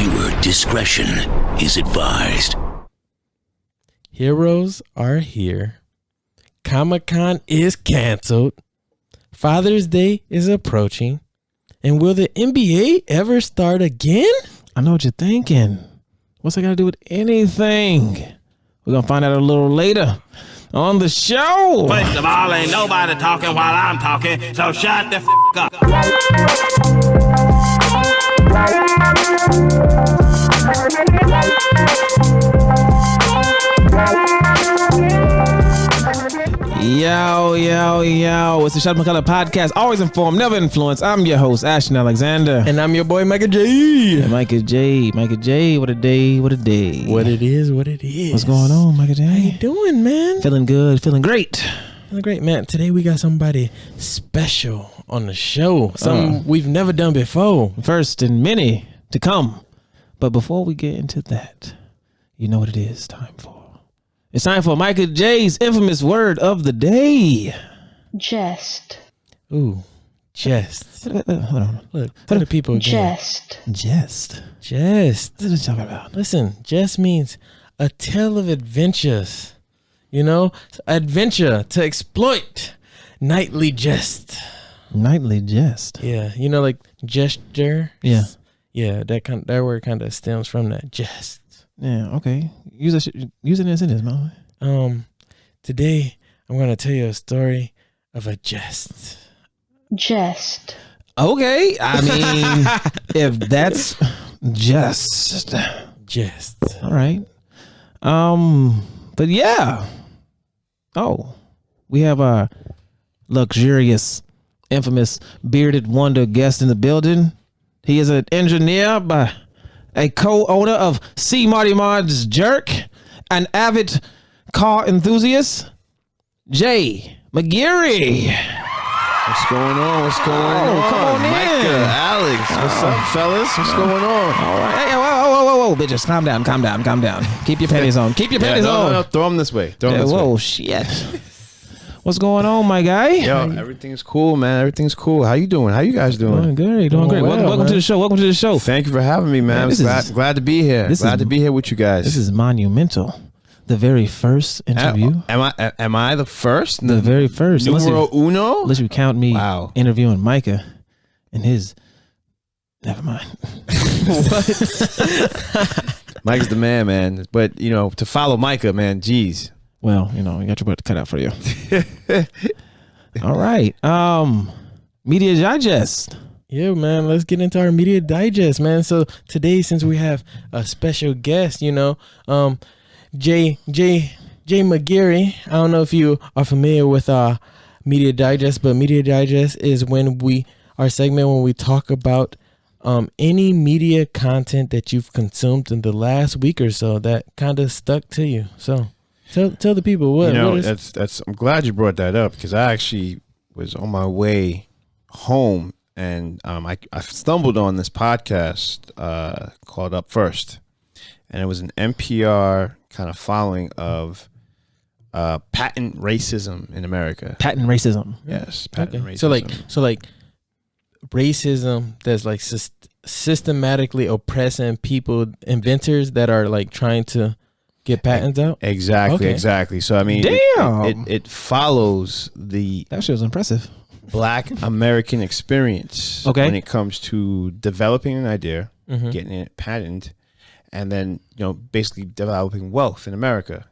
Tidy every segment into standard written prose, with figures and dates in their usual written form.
Viewer discretion is advised. Heroes are here. Comic-Con is canceled. Father's Day is approaching. And will the NBA ever start again? I know what you're thinking. What's that got to do with anything? We're going to find out a little later on the show. First of all, ain't nobody talking while I'm talking, so shut the f*** up. Yo. It's the Shot McCullough podcast. Always informed, never influenced. I'm your host, Ashton Alexander. And I'm your boy, Micah Jaye. Yeah, Micah Jaye, what a day. What it is. What's going on, Micah Jaye? How you doing, man? Feeling good, feeling great. Feeling great, man. Today we got somebody special on the show. Something we've never done before. First and many to come. But before we get into that, you know what it is time for. It's time for Micah Jaye's infamous word of the day. Jest. Ooh, jest. Hold on. Look, tell the people again. Jest. Jest. What are you talking about? Listen, jest means a tale of adventures. You know, adventure to exploit. Nightly jest. Nightly jest. Yeah, you know, like gesture. Yeah. Yeah, that word kind of stems from that jest. Yeah. Okay. Use it in a sentence, man. Today I'm gonna tell you a story of a jest. Jest. Okay. I mean, if that's just. All right. But yeah. Oh, we have our luxurious, infamous, bearded wonder guest in the building. He is an engineer by a co-owner of Cmartysjerk, an avid car enthusiast, Jay McGeary. What's going on? Come on in. Micah, Alex. What's up, fellas? What's going on? All right. Hey, whoa, bitches. Calm down. Keep your panties on. No, throw them this way. Whoa, shit. What's going on, my guy? Yo, everything's cool, man. Everything's cool. How you doing? How you guys doing? Doing great. Well, welcome to the show. Thank you for having me, man. Glad to be here. Glad to be here with you guys. This is monumental. The very first interview. Am I the first? The very first. Numero uno? Unless you count me interviewing Micah and his. Never mind. Mike's the man. But, to follow Micah, man, geez. Well, you got your butt cut out for you. All right. Media Digest. Yeah, man. Let's get into our Media Digest, man. So today, since we have a special guest, Jay McGeary. I don't know if you are familiar with Media Digest, but Media Digest is our segment when we talk about any media content that you've consumed in the last week or so that kind of stuck to you. So tell the people what is. That's. I'm glad you brought that up because I actually was on my way home and I stumbled on this podcast called Up First, and it was an NPR kind of following of patent racism in America. Patent racism. Yes, patent racism. So like racism that's like systematically oppressing people, inventors that are like trying to get patents out. Exactly. So I mean, damn, it follows that shit was impressive. Black American experience when it comes to developing an idea, getting it patented, and then basically developing wealth in America.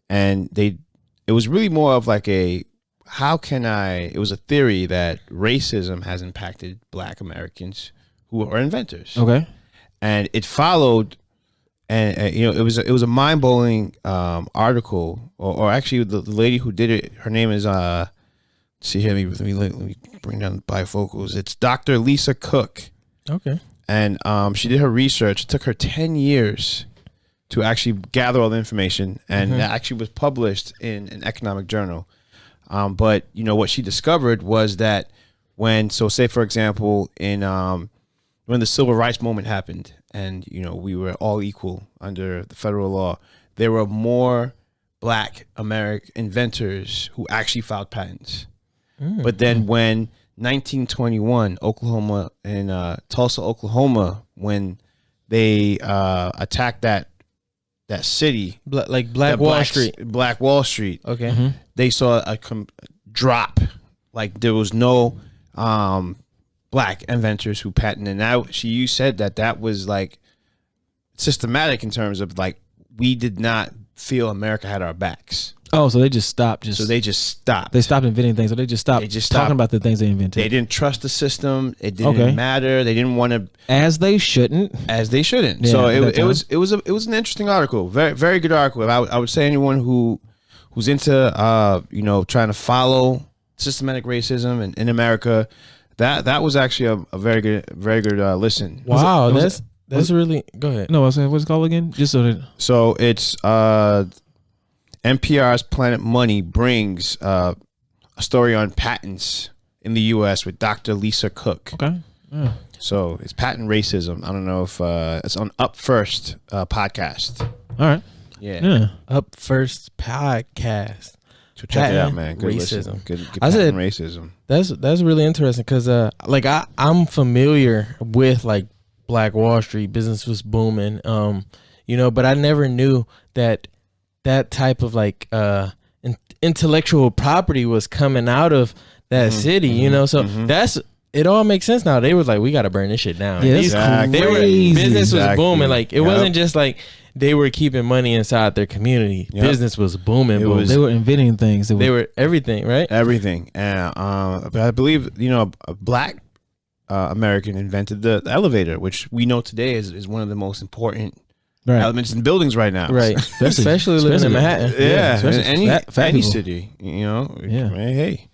And it was really more of like it was a theory that racism has impacted Black Americans who are inventors. Okay. And it followed, and it was a mind-blowing article, or actually the lady who did it, her name is see here, let me bring down the bifocals. It's Dr. Lisa Cook. Okay. And she did her research. It took her 10 years to actually gather all the information, and that actually was published in an economic journal. But what she discovered was that say for example, in when the civil rights movement happened, and we were all equal under the federal law, there were more Black American inventors who actually filed patents. But then when 1921, Tulsa, Oklahoma, when they attacked that city, like Black Wall Street. Black Wall Street. Okay. Mm-hmm. They saw a drop. Like there was no black inventors who patented. And now you said that was like systematic in terms of like we did not feel America had our backs. Oh, so they just stopped. So they just stopped. They stopped inventing things. So they just stopped talking about the things they invented. They didn't trust the system. It didn't matter. They didn't want to. As they shouldn't. Yeah, so it was an interesting article. Very very good article. I would say anyone who's into trying to follow systematic racism in America, that was actually a very good listen. Wow, that's really. Go ahead. No, I was saying, what's it called again? Just So it's NPR's Planet Money brings a story on patents in the U.S. with Dr. Lisa Cook. Okay. Yeah. So it's patent racism. I don't know if it's on Up First podcast. All right. Yeah. Up First podcast. So check it out, man. Good racism. Good I said racism. That's really interesting because I'm familiar with like Black Wall Street. Business was booming. But I never knew that type of like intellectual property was coming out of that city. So it all makes sense now. They were like, we got to burn this shit down. Yeah, exactly. Business was booming. Like it wasn't just like they were keeping money inside their community. Yep. Business was booming. They were inventing things. They were everything, right? Everything. But I believe a black American invented the elevator, which we know today is one of the most important elements in buildings right now. Right. especially living in Manhattan. Yeah. Yeah. Any city. Yeah. Hey.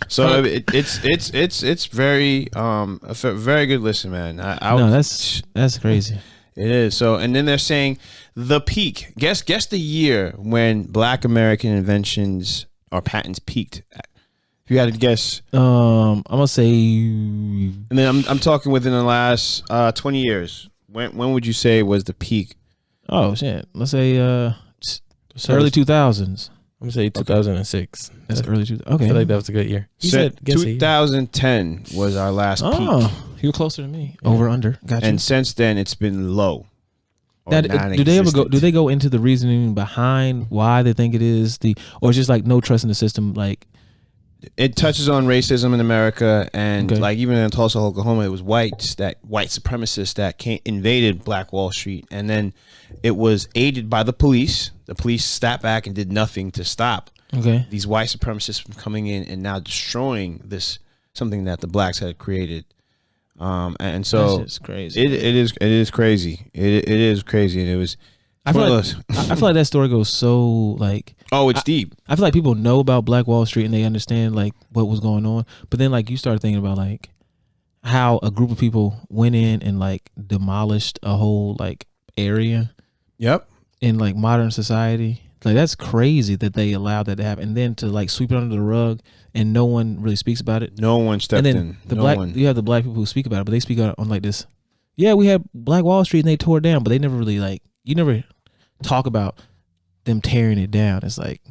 So it's very a very good listen, man. That's crazy. It is. So, and then they're saying the peak. Guess the year when Black American inventions or patents peaked. If you had to guess, I'm gonna say, and then I'm talking within the last 20 years. When would you say was the peak? Oh shit! Let's say early 2000s. I'm gonna say 2006. That's early 2000s. Okay, I feel like that was a good year. You said 2010 was our last peak. Oh, you were closer to me. Over under. Gotcha. And since then, it's been low. Do they go into the reasoning behind why they think it is or it's just like no trust in the system? Like it touches on racism in America, and like even in Tulsa, Oklahoma, it was white supremacists that invaded Black Wall Street, and then it was aided by the police. The police stepped back and did nothing to stop these white supremacists from coming in and now destroying something that the blacks had created. And so it's crazy. It is crazy. It is crazy, and it was. I feel like that story goes so like. Oh, it's deep. I feel like people know about Black Wall Street and they understand like what was going on, but then like you start thinking about like how a group of people went in and like demolished a whole like area. Yep. In like modern society, like that's crazy that they allowed that to happen, and then to like sweep it under the rug and no one really speaks about it. No one stepped in. You have the black people who speak about it, but they speak on like this. Yeah, we had Black Wall Street and they tore it down, but they never really like. You never talk about them tearing it down. It's like,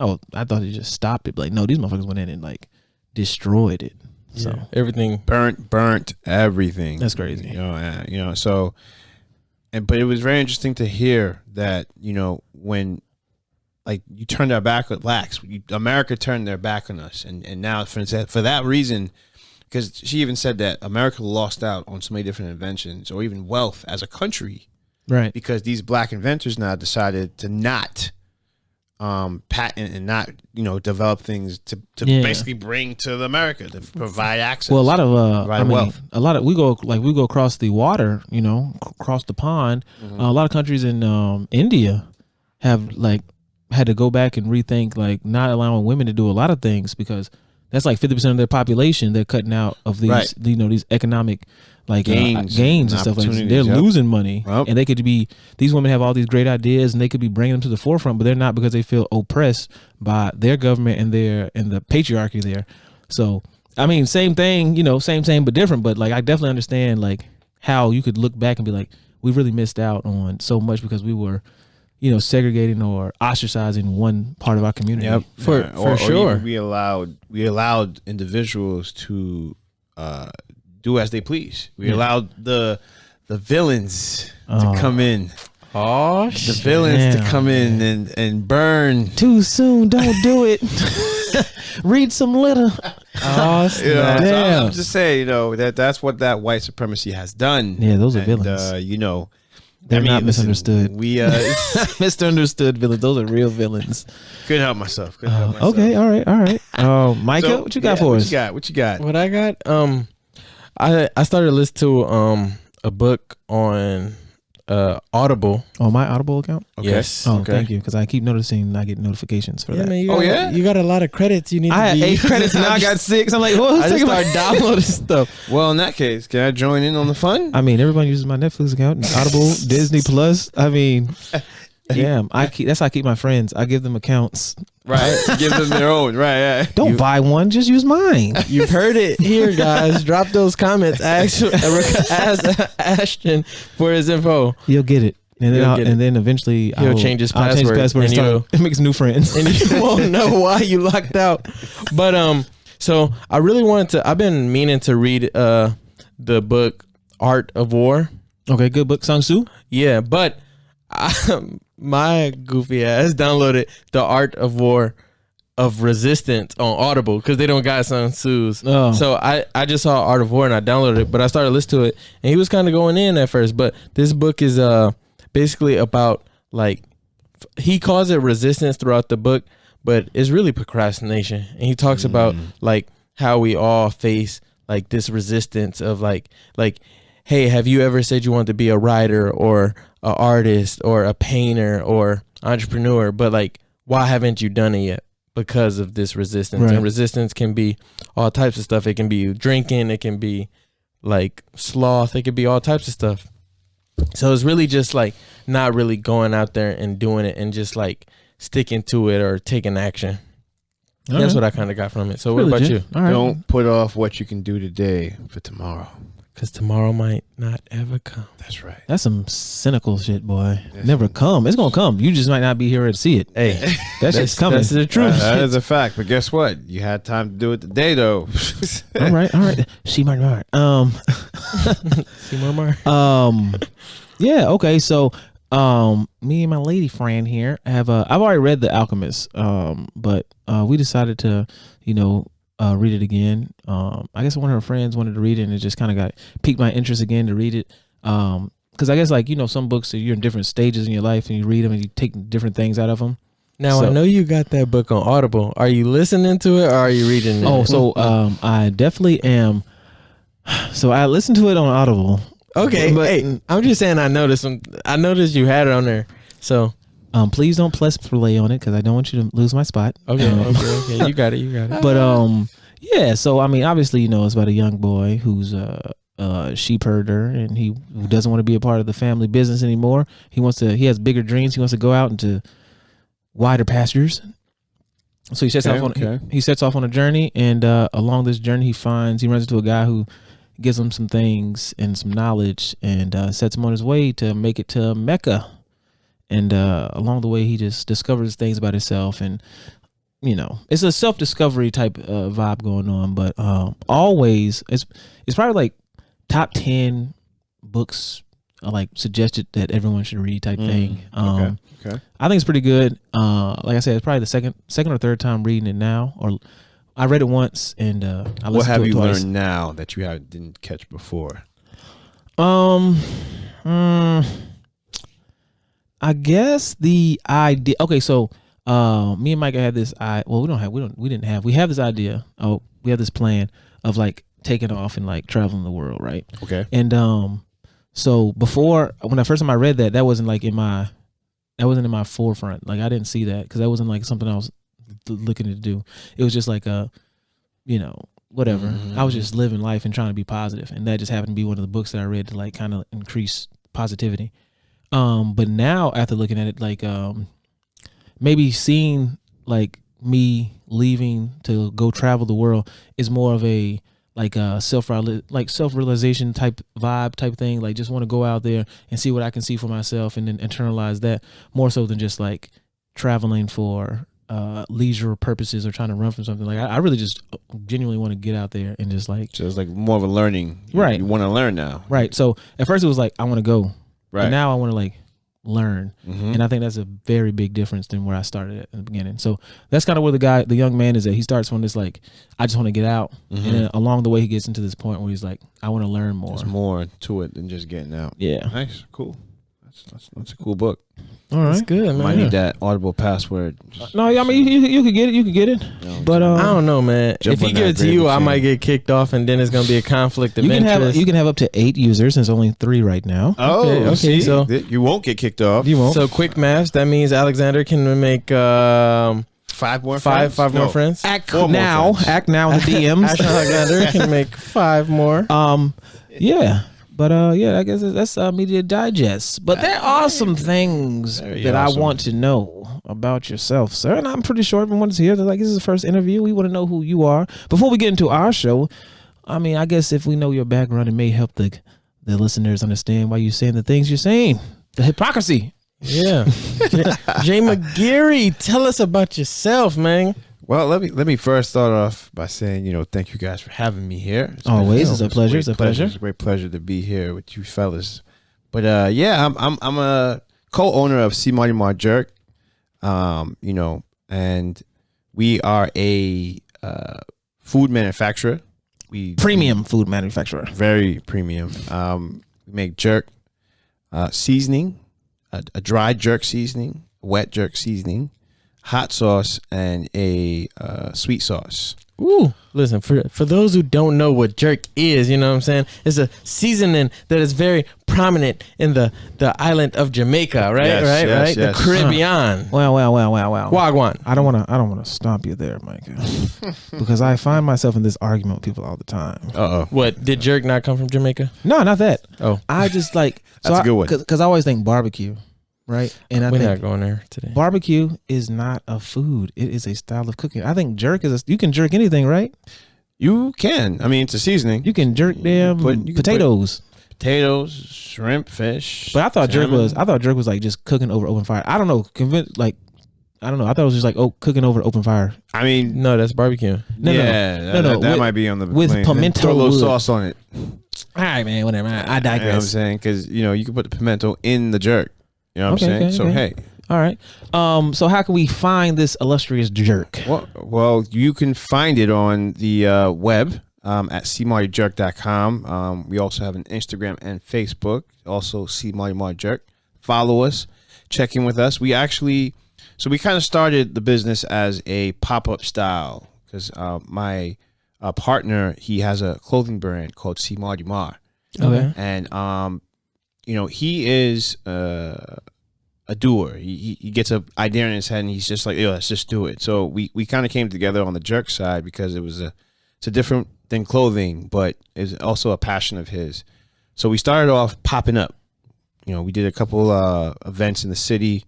oh, I thought they just stopped it. But like, no, these motherfuckers went in and like destroyed it. So everything burnt everything. That's crazy. So, but it was very interesting to hear that when like you turned our back on blacks, America turned their back on us, and now for that reason, because she even said that America lost out on so many different inventions or even wealth as a country. Right. Because these black inventors now decided to not patent and not, develop things to basically bring to America to provide access. Well, a lot of wealth. We go across the water, across the pond. Mm-hmm. A lot of countries in India have like had to go back and rethink like not allowing women to do a lot of things because that's like 50% of their population. They're cutting out of these, these economic like gains and stuff like that. They're losing money, and they could be. These women have all these great ideas, and they could be bringing them to the forefront, but they're not because they feel oppressed by their government and the patriarchy there. So, I mean, same thing, same but different. But like, I definitely understand like how you could look back and be like, we really missed out on so much because we were, segregating or ostracizing one part of our community. Yep. For sure. We allowed individuals to do as they please. We allowed the villains to come in. Oh, The villains to come in and burn. Too soon, don't do it. Read some letter. Oh, You know, so Damn. I'm just saying, you know, that's what that white supremacy has done. Yeah, those are And, villains. you know, They're not listen, misunderstood. We Misunderstood villains. Those are real villains. couldn't help myself. Couldn't help myself. Okay, all right. Micah, So, what you got yeah, for us? What you got? what I got? I started listening to a book on Audible. On my Audible account? Okay. Yes. Oh, Okay. thank you, because I keep noticing I get notifications for Yeah, that. man. You Oh, got, yeah? You got a lot of credits. You need. I had to be 8 credits, and now I got 6. I'm like, who's I just taking my... started downloading stuff. Well, in that case, can I join in on the fun? I mean, everybody uses my Netflix account, and Audible, Disney Plus. I mean, damn, that's how I keep my friends. I give them accounts. Right. Give them their own. Right. Don't buy one, just use mine. You've heard it here, guys. Drop those comments. Ask Ashton for his info. You'll get it. And then, You'll get it. then eventually He'll change his I'll change password, his password and and start makes new friends. And you won't know why you locked out. But so I really wanted to. I've been meaning to read the book Art of War. Okay, good book, Sun Tzu. Yeah, but my goofy ass downloaded the Art of War of Resistance on Audible because they don't got Sun Tzu's. Oh. So I just saw Art of War and I downloaded it, but I started listening to it and he was kind of going in at first. But this book is basically about like he calls it resistance throughout the book, but it's really procrastination. And he talks about like how we all face like this resistance of like hey, have you ever said you want to be a writer or an artist or a painter or entrepreneur, but like why haven't you done it yet? Because of this resistance. Right. And resistance can be all types of stuff. It can be drinking, it can be like sloth, it could be all types of stuff. So it's really just like not really going out there and doing it and just like sticking to it or taking action. That's what I kind of got from it. So what about you? All right. Don't put off what you can do today for tomorrow. Because tomorrow might not ever come. That's right. That's some cynical shit, boy. Never come. It's gonna come. You just might not be here to see it. Hey, That shit's coming. That's the truth. That is a fact. But guess what? You had time to do it today, though. All right. See my See more. Yeah. Okay. So, me and my lady friend here have I've already read The Alchemist. But we decided to, read it again. I guess one of her friends wanted to read it, and it just kind of piqued my interest again to read it. Because I guess some books you're in different stages in your life, and you read them and you take different things out of them. Now, I know you got that book on Audible. Are you listening to it or are you reading it? Oh, so I definitely am. So I listened to it on Audible. Okay, but hey, I'm just saying I noticed you had it on there. So please don't press play on it because I don't want you to lose my spot. okay, okay, you got it. But yeah. So I mean, obviously, it's about a young boy who's a sheep herder, and he doesn't want to be a part of the family business anymore. He has bigger dreams. He wants to go out into wider pastures. So he sets off on a journey, and along this journey, he runs into a guy who gives him some things and some knowledge, and sets him on his way to make it to Mecca. And along the way, he just discovers things about himself, and it's a self-discovery type vibe going on. But always, it's probably like top 10 books like suggested that everyone should read type thing. Okay. I think it's pretty good. Like I said, it's probably the second or third time reading it now. Or I read it once, and I listened to it twice. What have you learned now that you didn't catch before? I guess the idea. Okay, so me and Micah had this. We have this idea. Oh, we have this plan of like taking off and like traveling the world, right? Okay. And so before, when the first time I read that wasn't like in my forefront. Like I didn't see that because that wasn't like something I was looking to do. It was just like whatever. Mm-hmm. I was just living life and trying to be positive, and that just happened to be one of the books that I read to like kind of increase positivity. But now after looking at it, like maybe seeing like me leaving to go travel the world is more of a like self-realization type vibe type thing. Like just want to go out there and see what I can see for myself, and then internalize that more so than just like traveling for leisure purposes or trying to run from something. Like I really just genuinely want to get out there and just like. So it's like more of a learning. Right. You want to learn now. Right. So at first it was like I want to go. Right. But now I want to like learn. Mm-hmm. And I think that's a very big difference than where I started at in the beginning. So that's kind of where the young man is at. He starts from this like, I just want to get out. Mm-hmm. And then along the way he gets into this point where he's like, I want to learn more. There's more to it than just getting out. Yeah. Nice. Cool. That's a cool book. All right. That's good, man. Might need that Audible password. No, I mean you could get it. You could get it. But I don't know, man. Jump If he on gives that it to you, gravy I train. might get kicked off, and then it's gonna be a conflict of interest. you can have up to 8 users. There's only 3 right now. Okay, see? so- You won't get kicked off. You won't. So quick maths. That means Alexander can make Five more friends? five more No. friends. Act 4 more now. friends. Act now in the DMs. Ashton Alexander can make 5 more. Yeah. But I guess that's Media Digest. But there are some things Very that awesome. I want to know about yourself, sir. And I'm pretty sure everyone's here. They're like, this is the first interview. We want to know who you are. Before we get into our show, I mean, I guess if we know your background, it may help the listeners understand why you're saying the things you're saying. The hypocrisy. Yeah. Jay McGeary, tell us about yourself, man. Well, let me first start off by saying, thank you guys for having me here. Always, it's a pleasure. It's It's a pleasure. It's a great pleasure to be here with you fellas. But I'm a co-owner of Cmartysjerk, and we are a food manufacturer. We Premium food manufacturer. very premium. We make jerk seasoning, a dry jerk seasoning, a wet jerk seasoning, hot sauce, and a sweet sauce. Ooh, listen, for those who don't know what jerk is, you know what I'm saying? It's a seasoning that is very prominent in the island of Jamaica, right? Yes, The yes. Caribbean. Wow. Wagwan. I don't want to stomp you there, Micah, because I find myself in this argument with people all the time. Uh-oh. What, did jerk not come from Jamaica? No, not that. Oh. I just like That's a good one. because I always think barbecue, right? And I We're think not going there today. barbecue is not a food; it is a style of cooking. I think jerk you can jerk anything, right? You can. I mean, it's a seasoning. You can jerk damn you can put- potatoes. Potatoes, shrimp, fish. But I thought salmon. jerk was like just cooking over open fire. I don't know. I don't know. I thought it was just like cooking over open fire. I mean, No, that's barbecue. No. that with- might be on the with plane. pimento Throw a little wood. sauce on it. All right, man. Whatever. I You know what I'm digress. saying? Because you can put the pimento in the jerk. You know what Okay, I'm saying? okay, So okay. hey, All right. So how can we find this illustrious jerk? well, you can find it on the web at cmartysjerk.com. We also have an Instagram and Facebook, also Cmartysjerk. Follow us, check in with us. We kind of started the business as a pop-up style because my partner, he has a clothing brand called Cmartysjerk. Okay. And he is a doer. He gets an idea in his head and he's just like, let's just do it. So we kind of came together on the jerk side because it's a different than clothing, but it's also a passion of his. So we started off popping up. We did a couple events in the city,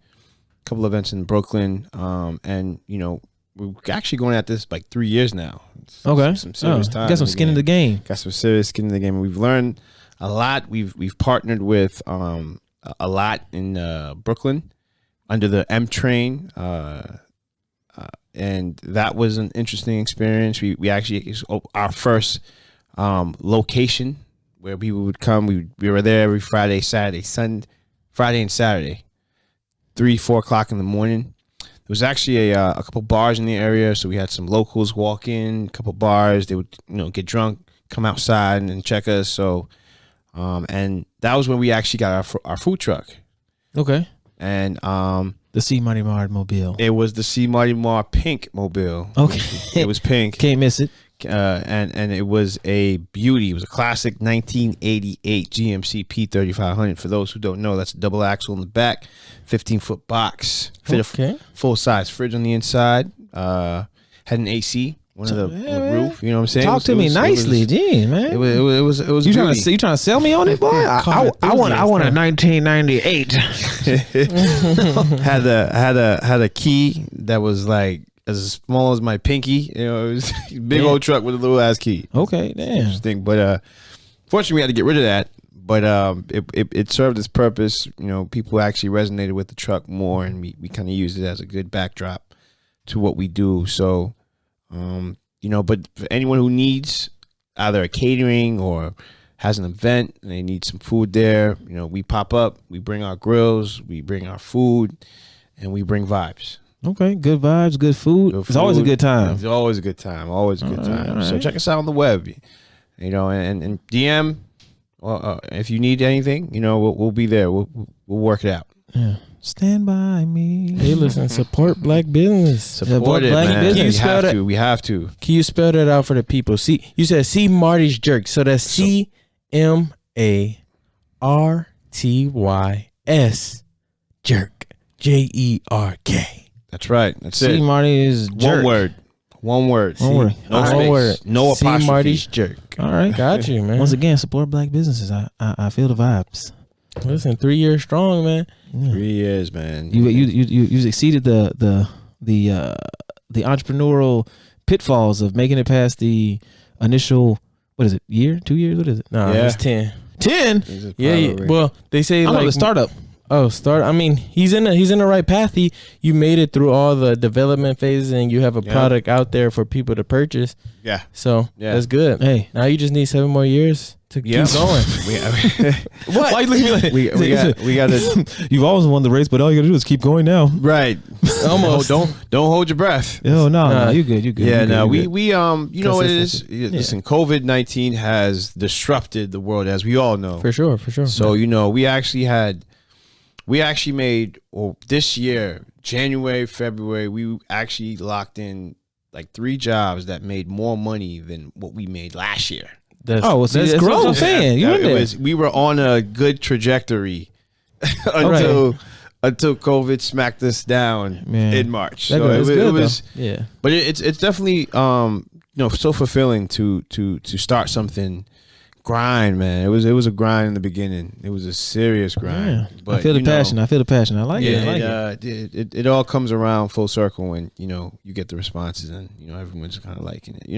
a couple events in Brooklyn, and we're actually going at this like 3 years now. Okay. Some serious time. Got some skin in the game. Got some serious skin in the game. And we've learned a lot. We've partnered with a lot in Brooklyn under the M train, and that was an interesting experience. We actually our first location where people would come. We were there every Friday, Saturday, Friday and Saturday, 3-4 o'clock in the morning. There was actually a couple bars in the area, so we had some locals walk in. A couple bars, they would get drunk, come outside and check us. So, and that was when we actually got our food truck. Okay. And The Cmartysjerk mobile. it was the Cmartysjerk pink mobile. Okay. It was pink. Can't miss it. And it was a beauty. It was a classic 1988 GMC P3500. For those who don't know, that's a double axle in the back, 15-foot box, fit Okay. a full-size fridge on the inside, had an AC, one of the roof. You know what I'm saying? Talk to me nicely, Gee, man. It was you a trying beauty. to sell me on it, boy? I want a 1998. had a key that was like as small as my pinky. It was a big old truck with a little ass key. Okay, damn. Interesting, but fortunately we had to get rid of that. But it served its purpose. People actually resonated with the truck more, and we kind of used it as a good backdrop to what we do. So, but for anyone who needs either a catering or has an event and they need some food there, we pop up, we bring our grills, we bring our food, and we bring vibes. Okay, good vibes, good food. It's always a good time. It's always a good time. Always a good time. So check us out on the web, and DM. If you need anything, we'll be there. We'll work it out. Yeah. Stand by me. Hey, listen, support black business. Support it, black man. business. We have to. Can you spell that out for the people? See, you said Cmartysjerk, so that's CMARTYS jerk, JERK. That's right. That's it. Cmartysjerk. One word. One word. No space. One word. No apostrophe. Cmartysjerk. All right. Got you, man. Once again, support black businesses. I feel the vibes. Listen, 3 years strong, man. 3 years, man. You exceeded the entrepreneurial pitfalls of making it past the initial, what is it, year, 2 years? What is it? No, Yeah. it's 10. 10? Yeah. Well, they say I'm like on the startup. Oh, I mean, he's in the right path. You made it through all the development phases, and you have a product out there for people to purchase. Yeah. So that's good. Hey, now you just need 7 more years to keep going. What? Why you looking like we got to. You've always won the race, but all you got to do is keep going now. Right. Almost. Don't hold your breath. No, you good. You good. Yeah. You No, good, we you know what it is. Listen, COVID-19 has disrupted the world, as we all know. For sure. So we actually made, this year, January, February, we actually locked in like 3 jobs that made more money than what we made last year. That's growth. What I'm saying. We were on a good trajectory until COVID smacked us down in March. So it was yeah. But it's definitely so fulfilling to start something. Grind, man. It was a grind in the beginning. It was a serious grind. Yeah. But I feel the passion. I like it. It all comes around full circle when you get the responses and everyone's kind of liking it.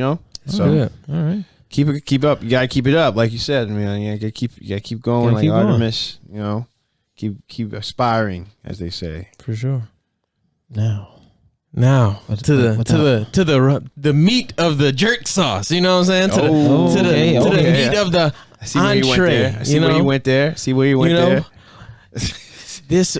So all right. Keep up. You gotta keep it up, like you said. I mean, you gotta keep going, like Artemis. Keep aspiring, as they say. For sure. Now to the meat of the jerk sauce. You know what I'm saying? To the meat of the entree. See where you went there. See where you went there. This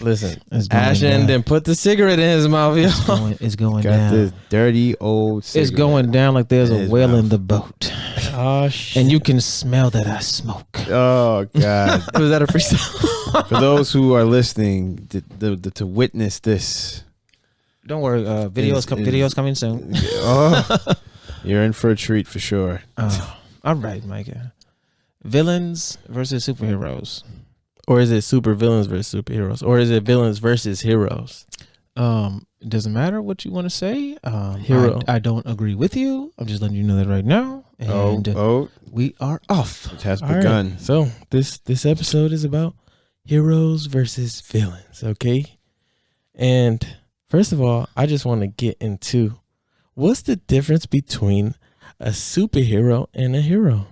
listen, Ashton then put the cigarette in his mouth. It's going Got down. this dirty old cigarette. It's going down like there's a whale in the boat. Oh shit! And you can smell that I smoke. Oh God! Was that a freestyle? For those who are listening, to witness this. Don't worry, videos coming soon. You're in for a treat for sure. All right, Micah. Villains versus superheroes. Or is it super villains versus superheroes? Or is it villains versus heroes? It doesn't matter what you want to say. Hero. I don't agree with you. I'm just letting you know that right now. And we are off. It has begun. Right. So this episode is about heroes versus villains, okay? And first of all, I just want to get into what's the difference between a superhero and a hero?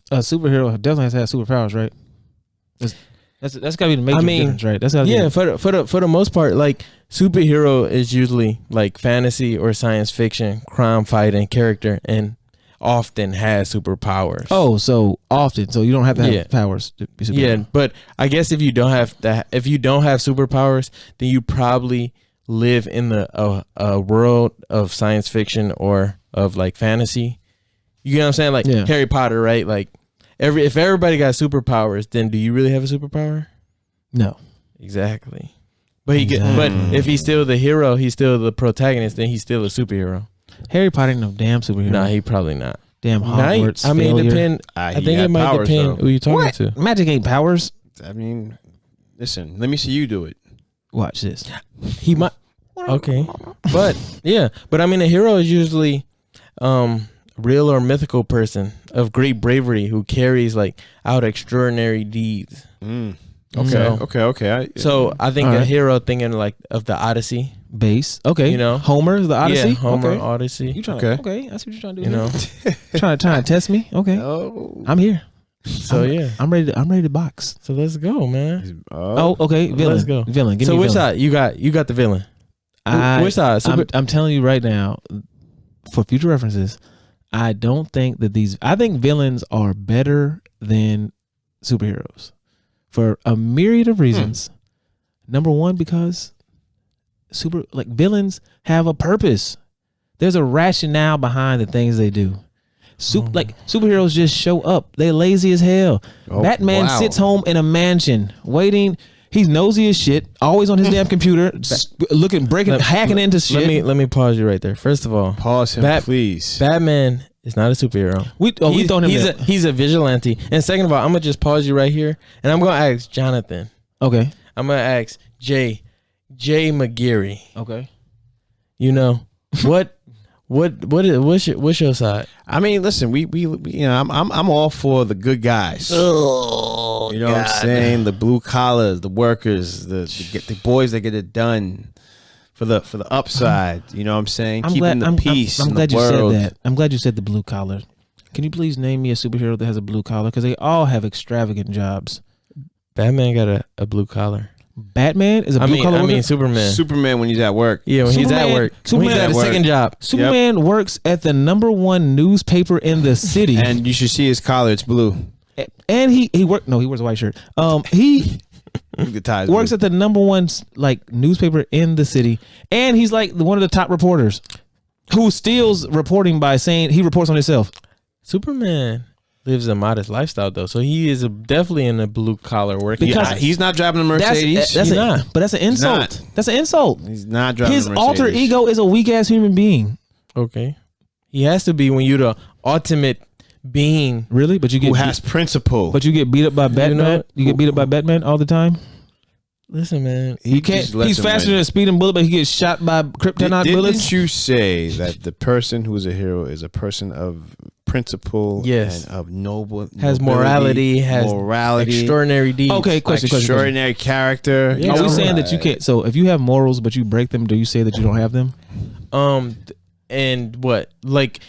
A superhero definitely has to have superpowers, right? That's gotta be the major difference, right? That's for the most part, like superhero is usually like fantasy or science fiction, crime fighting character, and often has superpowers. Oh, so often, so you don't have to have powers to be superhero. Yeah, but I guess if you don't have superpowers, then you probably live in a world of science fiction or of like fantasy. You know what I'm saying? Like Harry Potter, right? Like if everybody got superpowers, then do you really have a superpower? No. Exactly. But but if he's still the hero, he's still the protagonist, then he's still a superhero. Harry Potter ain't no damn superhero. Nah, he probably not. Damn Hogwarts. I mean, depend. I think it might depend who you're talking to. Magic ain't powers. I mean, listen. Let me see you do it. Watch this. He might. Okay, but I mean, a hero is usually real or mythical person of great bravery who carries like out extraordinary deeds. Okay. So I think a hero thinking like of the Odyssey base. Okay, Homer, the Odyssey. Yeah, Homer, Odyssey. You trying okay, I see what you're trying to do. Trying to test me. Okay, I'm here. So I'm ready to box. So let's go, man. Okay, villain. Let's go. Villain. Give me which side you got? You got the villain. Which side? I'm telling you right now, for future references, I don't think that I think villains are better than superheroes for a myriad of reasons. Number one, because villains have a purpose. There's a rationale behind the things they do. Superheroes just show up. They're lazy as hell. Batman sits home in a mansion waiting. He's nosy as shit, always on his damn computer, hacking into shit. Let me pause you right there. First of all, pause him, please. Batman is not a superhero. He's a vigilante. And second of all, I'm gonna just pause you right here, and I'm gonna ask Jonathan. Okay. I'm gonna ask Jay McGeary. Okay. You know what's your side? I mean, listen, we I'm all for the good guys. Oh, you know what I'm saying? The blue collars, the workers, the boys that get it done for the upside. You know what I'm saying? Keeping the peace. I'm glad you said that. I'm glad you said the blue collar. Can you please name me a superhero that has a blue collar? Because they all have extravagant jobs. Batman got a blue collar. Batman is a blue collar. I mean Superman. Superman when he's at work. Yeah, when he's at work. Superman at a second job. Superman works at the #1 newspaper in the city. And you should see his collar, it's blue. And he wears a white shirt. He works at the #1 newspaper in the city. And he's like one of the top reporters who steals reporting by saying he reports on himself. Superman lives a modest lifestyle though, so he is definitely in a blue collar working. Because he's not driving a Mercedes. But that's an insult. That's an insult. He's not driving a Mercedes. His alter ego is a weak ass human being. Okay, he has to be when you're the ultimate being. Really, but who has principle. But you get beat up by Batman. You get beat up by Batman all the time. Listen, man, he's faster than a speeding bullet, but he gets shot by kryptonite bullets. Didn't you say that the person who is a hero is a person of principle? Yes, and of noble, has morality, extraordinary deeds. Okay, question. Extraordinary character. Yeah, are we saying that you can't? So if you have morals but you break them, do you say that you don't have them? And what?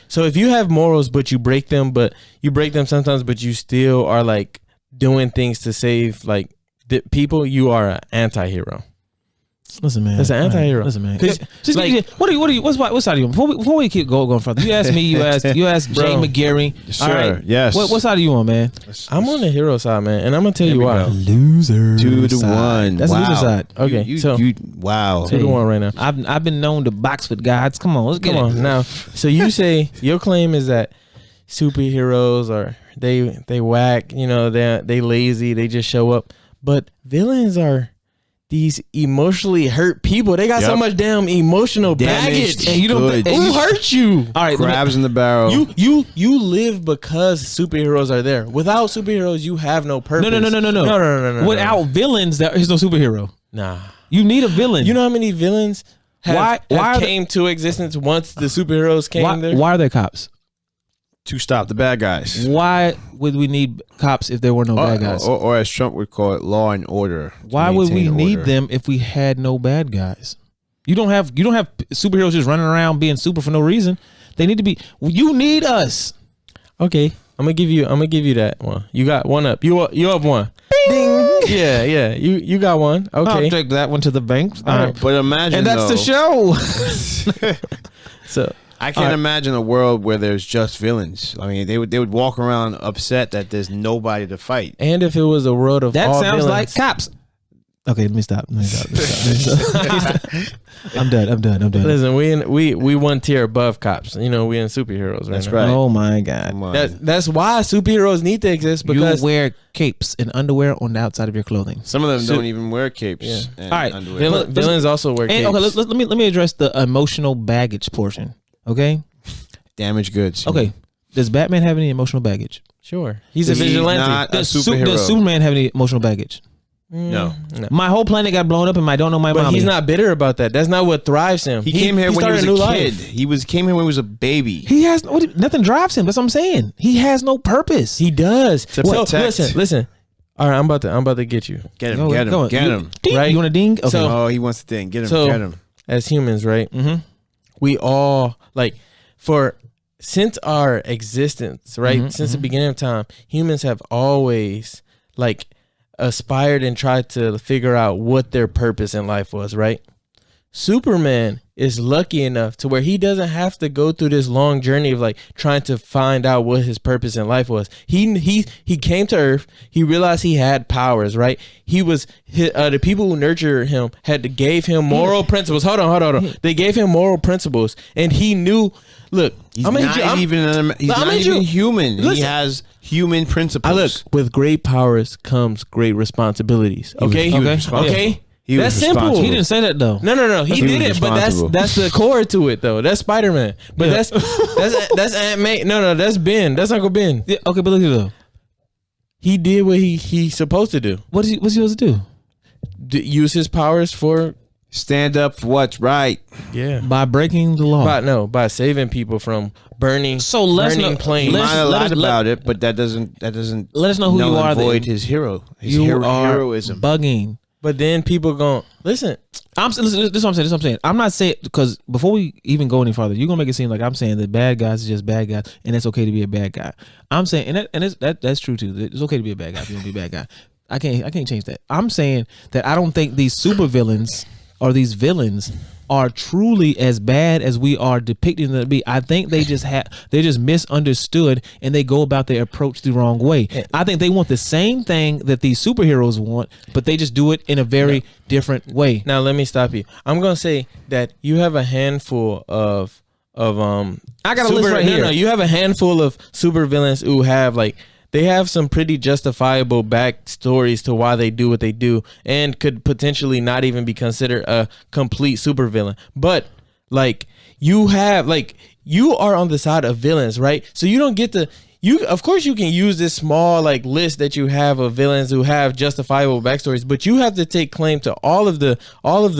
So if you have morals but you break them sometimes, but you still are doing things to save people, you are an anti-hero. Listen, man. That's an anti-hero. Listen, man. What side are you on? Before we keep going further, you asked me. You asked Jay McGeary. Sure. All right. Yes. What side are you on, man? I'm on the hero side, man, and I'm gonna tell you why. Loser. 2-1. That's loser side. Okay. Wow. 2-1 right now. I've been known to box with guys. Come on, let's get it. Now. So you say your claim is that superheroes are they whack. They lazy. They just show up. But villains are these emotionally hurt people. They got so much damn emotional baggage, and you don't. Who hurt you? All right, crabs in the barrel. You live because superheroes are there. Without superheroes, you have no purpose. No. Without villains, there is no superhero. Nah, you need a villain. You know how many villains have came to existence once the superheroes came there? Why are there cops? To stop the bad guys. Why would we need cops if there were no bad guys? Or as Trump would call it, law and order. Why would we need them if we had no bad guys? You don't have superheroes just running around being super for no reason. They need to be. You need us. Okay, I'm gonna give you that one. You got one up. You up one. Ding. Yeah. You got one. Okay, I'll take that one to the bank. All right. But imagine, and that's the show. So. I can't imagine a world where there's just villains. I mean, they would walk around upset that there's nobody to fight. And if it was a world of that all sounds villains, like cops. Okay, let me stop. I'm done. Listen, we one tier above cops. We in superheroes. That's now. right. Oh my god. That's why superheroes need to exist, because you wear capes and underwear on the outside of your clothing. Some of them don't even wear capes. Yeah. And all right, underwear. villains also wear capes. Okay, let me address the emotional baggage portion. Okay, damaged goods. Okay, does Batman have any emotional baggage? Sure, he's a vigilante. Not a superhero. Does Superman have any emotional baggage? No. My whole planet got blown up, and I don't know my But mommy. he's not bitter about that. That's not what thrives him. He came here when he was a kid. Life. He came here when he was a baby. He has nothing drives him. That's what I'm saying. He has no purpose. He does. To protect. Listen. All right, I'm about to get you. Get him. Get him. Ding. Right? You want to ding? Okay. He wants to ding. Get him. So, get him. As humans, right? Mm-hmm. We all since our existence, right? Since the beginning of time, humans have always aspired and tried to figure out what their purpose in life was, right? Superman is lucky enough to where he doesn't have to go through this long journey of like trying to find out what his purpose in life was. He came to Earth. He realized he had powers, right? The people who nurtured him gave him moral principles. Hold on. They gave him moral principles, and he knew. Look, he's not even human. Listen, he has human principles. With great powers comes great responsibilities. Okay, okay. That's simple. He didn't say that though. No. He didn't. But that's the core to it though. That's Spider-Man. But that's Aunt May. No, that's Ben. That's Uncle Ben. Yeah, okay, but look at though. He did what he's supposed to do. What's he supposed to do? Use his powers for stand up for what's right. Yeah. By breaking the law. By saving people from burning planes. He's not allowed about it, but that doesn't let us know who you are. Avoid his hero. Heroism. Bugging. But then people gon' listen. This is what I'm saying. I'm not saying, because before we even go any farther, you're gonna make it seem like I'm saying that bad guys is just bad guys, and it's okay to be a bad guy. I'm saying, that's true too. It's okay to be a bad guy if you want to be a bad guy. I can't change that. I'm saying that I don't think these supervillains or these villains are truly as bad as we are depicting them to be. I think they just misunderstood, and they go about their approach the wrong way. I think they want the same thing that these superheroes want, but they just do it in a very different way. Now let me stop you. I'm gonna say that you have a handful of I got a list right here. No, you have a handful of supervillains who have they have some pretty justifiable backstories to why they do what they do, and could potentially not even be considered a complete supervillain. But you are on the side of villains, right? So you don't get to. Of course, you can use this small list that you have of villains who have justifiable backstories, but you have to take claim to all of the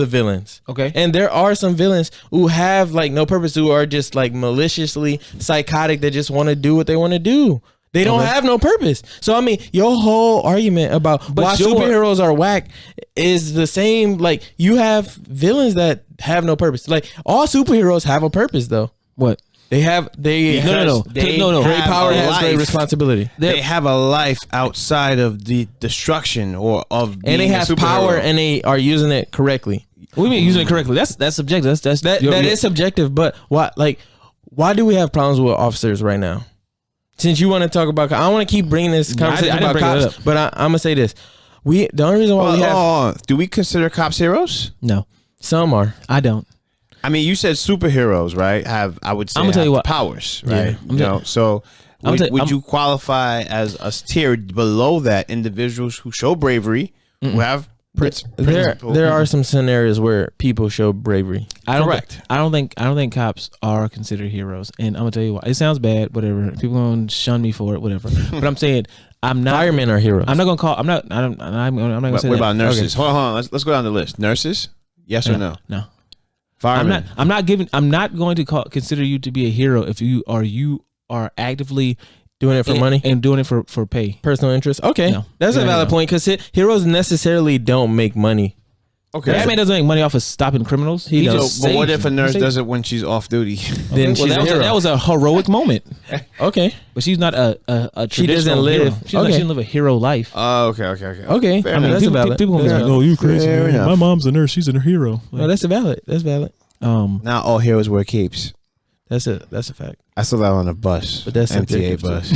villains. Okay. And there are some villains who have no purpose, who are just maliciously psychotic, that just want to do what they want to do. They don't have no purpose. So, I mean, your whole argument about why superheroes are whack is the same. You have villains that have no purpose. All superheroes have a purpose, though. What? They have great power has great responsibility. They have a life outside of the destruction or of being and they have power, and they are using it correctly. What do you mean using it correctly? That's subjective. That is subjective. But why do we have problems with officers right now? Since you want to talk about, I want to keep bringing this conversation about cops, but I'm gonna say this: the only reason why we have, do we consider cops heroes? No, some are. I don't. I mean, you said superheroes, right? I would say I'm gonna tell you what powers, right? Yeah. So would you qualify as a tier below that individuals who show bravery, who have principles? There are some scenarios where people show bravery. I don't think cops are considered heroes, and I'm gonna tell you why. It sounds bad, whatever. People gonna shun me for it, whatever. But I'm saying I'm not. Firemen are heroes. I'm not gonna call. I'm not gonna say. What about nurses? Okay. Hold on. Let's go down the list. Nurses? Yes or no? No. Firemen. I'm not going to consider you to be a hero if you are actively doing it for money and doing it for pay, personal interest. Okay, that's a valid point, because heroes necessarily don't make money. Okay, Batman doesn't make money off of stopping criminals. He does. But what if a nurse does it when she's off duty? Then she's a hero. That was a heroic moment. Okay, but she's not a she doesn't live. She doesn't live a hero life. Oh, okay. I mean, that's valid. People gonna be like, "Oh, you crazy? My mom's a nurse. She's a hero." No, that's valid. That's valid. Not all heroes wear capes. That's a fact. I saw that on a bus, but that's MTA bus.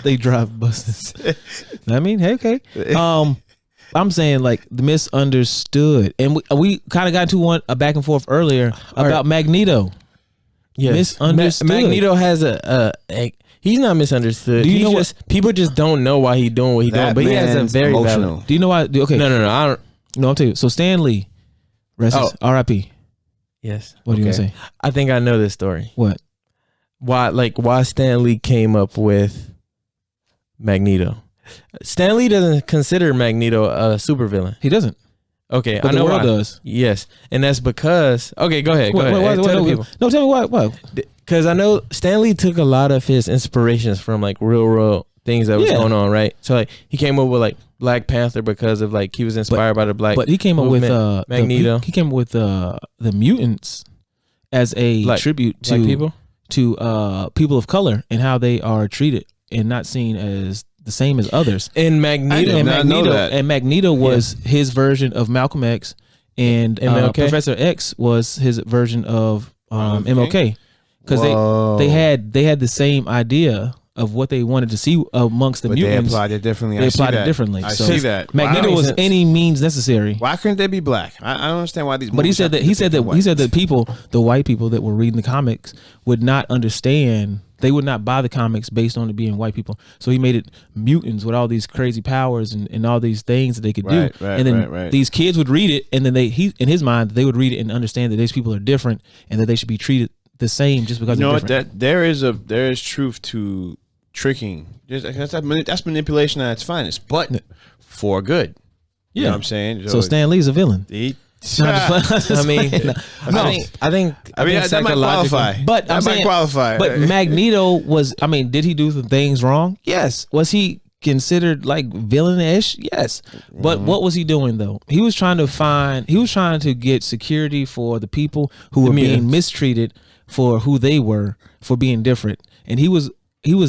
They drive buses. I mean, hey, okay. I'm saying the misunderstood, and we kind of got into a back and forth earlier about Magneto. Yes, misunderstood. Magneto has he's not misunderstood. People just don't know why he's doing what he's doing. But he has a very valid. Do you know why? Okay, no. I don't. No, I'll tell you. So Stan Lee, R.I.P. Yes. What are you gonna say? I think I know this story. What? Why Stan Lee came up with Magneto? Stan Lee doesn't consider Magneto a supervillain. He doesn't. Okay, but I know the world why. Does. Yes, and that's because. Okay, go ahead. Tell people. No, tell me why. What? Because I know Stan Lee took a lot of his inspirations from real things that was going on, right? So he came up with Black Panther because of he was inspired by the black. But he came up with Magneto. He came up with the mutants as a tribute to people, people of color, and how they are treated and not seen as the same as others. And Magneto was his version of Malcolm X and MLK? Professor X was his version of MLK, because Whoa. they had the same idea of what they wanted to see amongst the But mutants. they applied it differently. They I see applied it that. differently. I So see that. Magneto Wow. was any means necessary. Why couldn't they be black? I don't understand why these. But he movies said have that to he be said that white. he said that people, the white people that were reading the comics, would not understand. They would not buy the comics based on it being white people. So he made it mutants with all these crazy powers and all these things that they could do. Right, and then right. these kids would read it, and then he in his mind they would read it and understand that these people are different and that they should be treated the same just because You know they're what? different. That there is truth to tricking. That's manipulation at its finest, but for good. You know what I'm saying? So Stan Lee's a villain. I mean, I think that might qualify. But that I'm might saying, qualify. But Magneto was. I mean, did he do some things wrong? Yes. Was he considered like villainish? Yes. But what was he doing though? He was trying to get security for the people who were being mistreated for who they were, for being different, and he was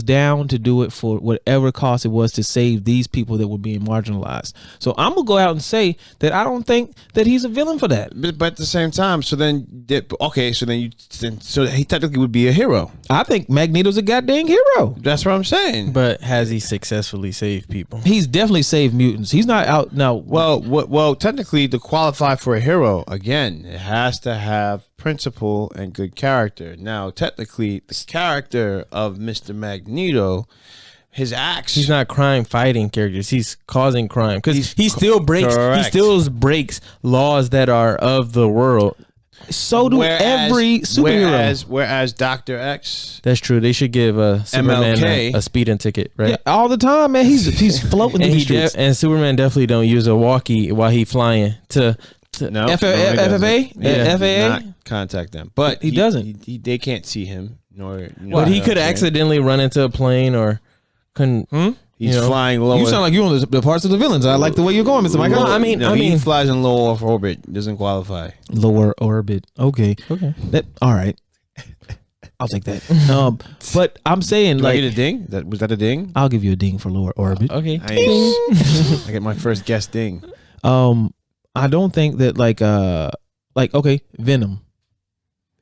down to do it for whatever cost it was to save these people that were being marginalized. So I'm gonna go out and say that I don't think that he's a villain for that. But at the same time, so he technically would be a hero. I think Magneto's a goddamn hero. That's what I'm saying. But has he successfully saved people? He's definitely saved mutants. He's not out now. Well, technically, to qualify for a hero, again, it has to have principle and good character. Now, technically, the character of Mr. Magneto, his acts. He's not crime fighting characters. He's causing crime because he still breaks. correct. He still breaks laws that are of the world. So do every superhero. Whereas Dr. X, That's true. They should give Superman MLK. a speeding ticket, right? Yeah, all the time, man. He's floating in And the streets. and Superman definitely don't use a walkie while he flying to no, FFA? Yeah, FAA? not contact them, but He doesn't. They can't see him. Nor, But he could accidentally run into a plane or couldn't. He's you know. flying lower. You sound like you're on the parts of the villains. I like the way you're going, Mr. Michael. No, I mean, he flies in low Earth orbit. Doesn't qualify. Lower orbit. Okay. All right. I'll take that. But I'm saying, Do I like, get a ding? Was that a ding? I'll give you a ding for lower orbit. Okay. I get my first guess ding. I don't think that okay, Venom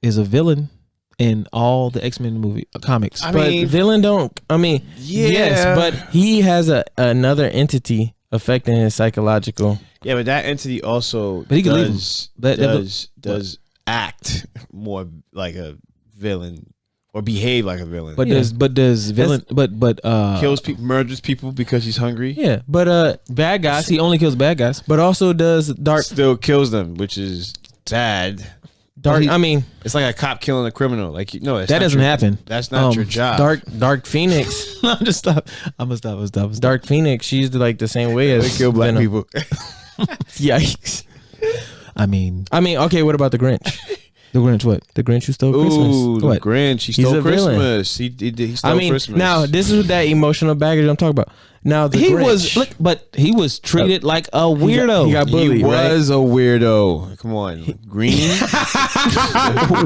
is a villain in all the X-Men movie comics. But villain don't. I mean, yes, but he has another entity affecting his psychological. Yeah, but that entity also But he can leave does act more like a villain or behave like a villain. But does villain kills people, murders people because he's hungry. Yeah, but bad guys, he only kills bad guys. But also does Dark Still kills them, which is bad. I mean, it's like a cop killing a criminal. Like that doesn't happen. That's not your job. Dark Phoenix. I'm gonna stop. Dark Phoenix. She's like the same way as They kill black Venom. people. Yikes. I mean, okay. What about the Grinch? the Grinch. What? The Grinch who stole Ooh, Christmas. the What? Grinch. He He's stole a villain. Christmas. He stole Christmas. now this is that emotional baggage I'm talking about. Now the Grinch, but he was treated like a weirdo. He got bullied. He was a weirdo. Come on, green.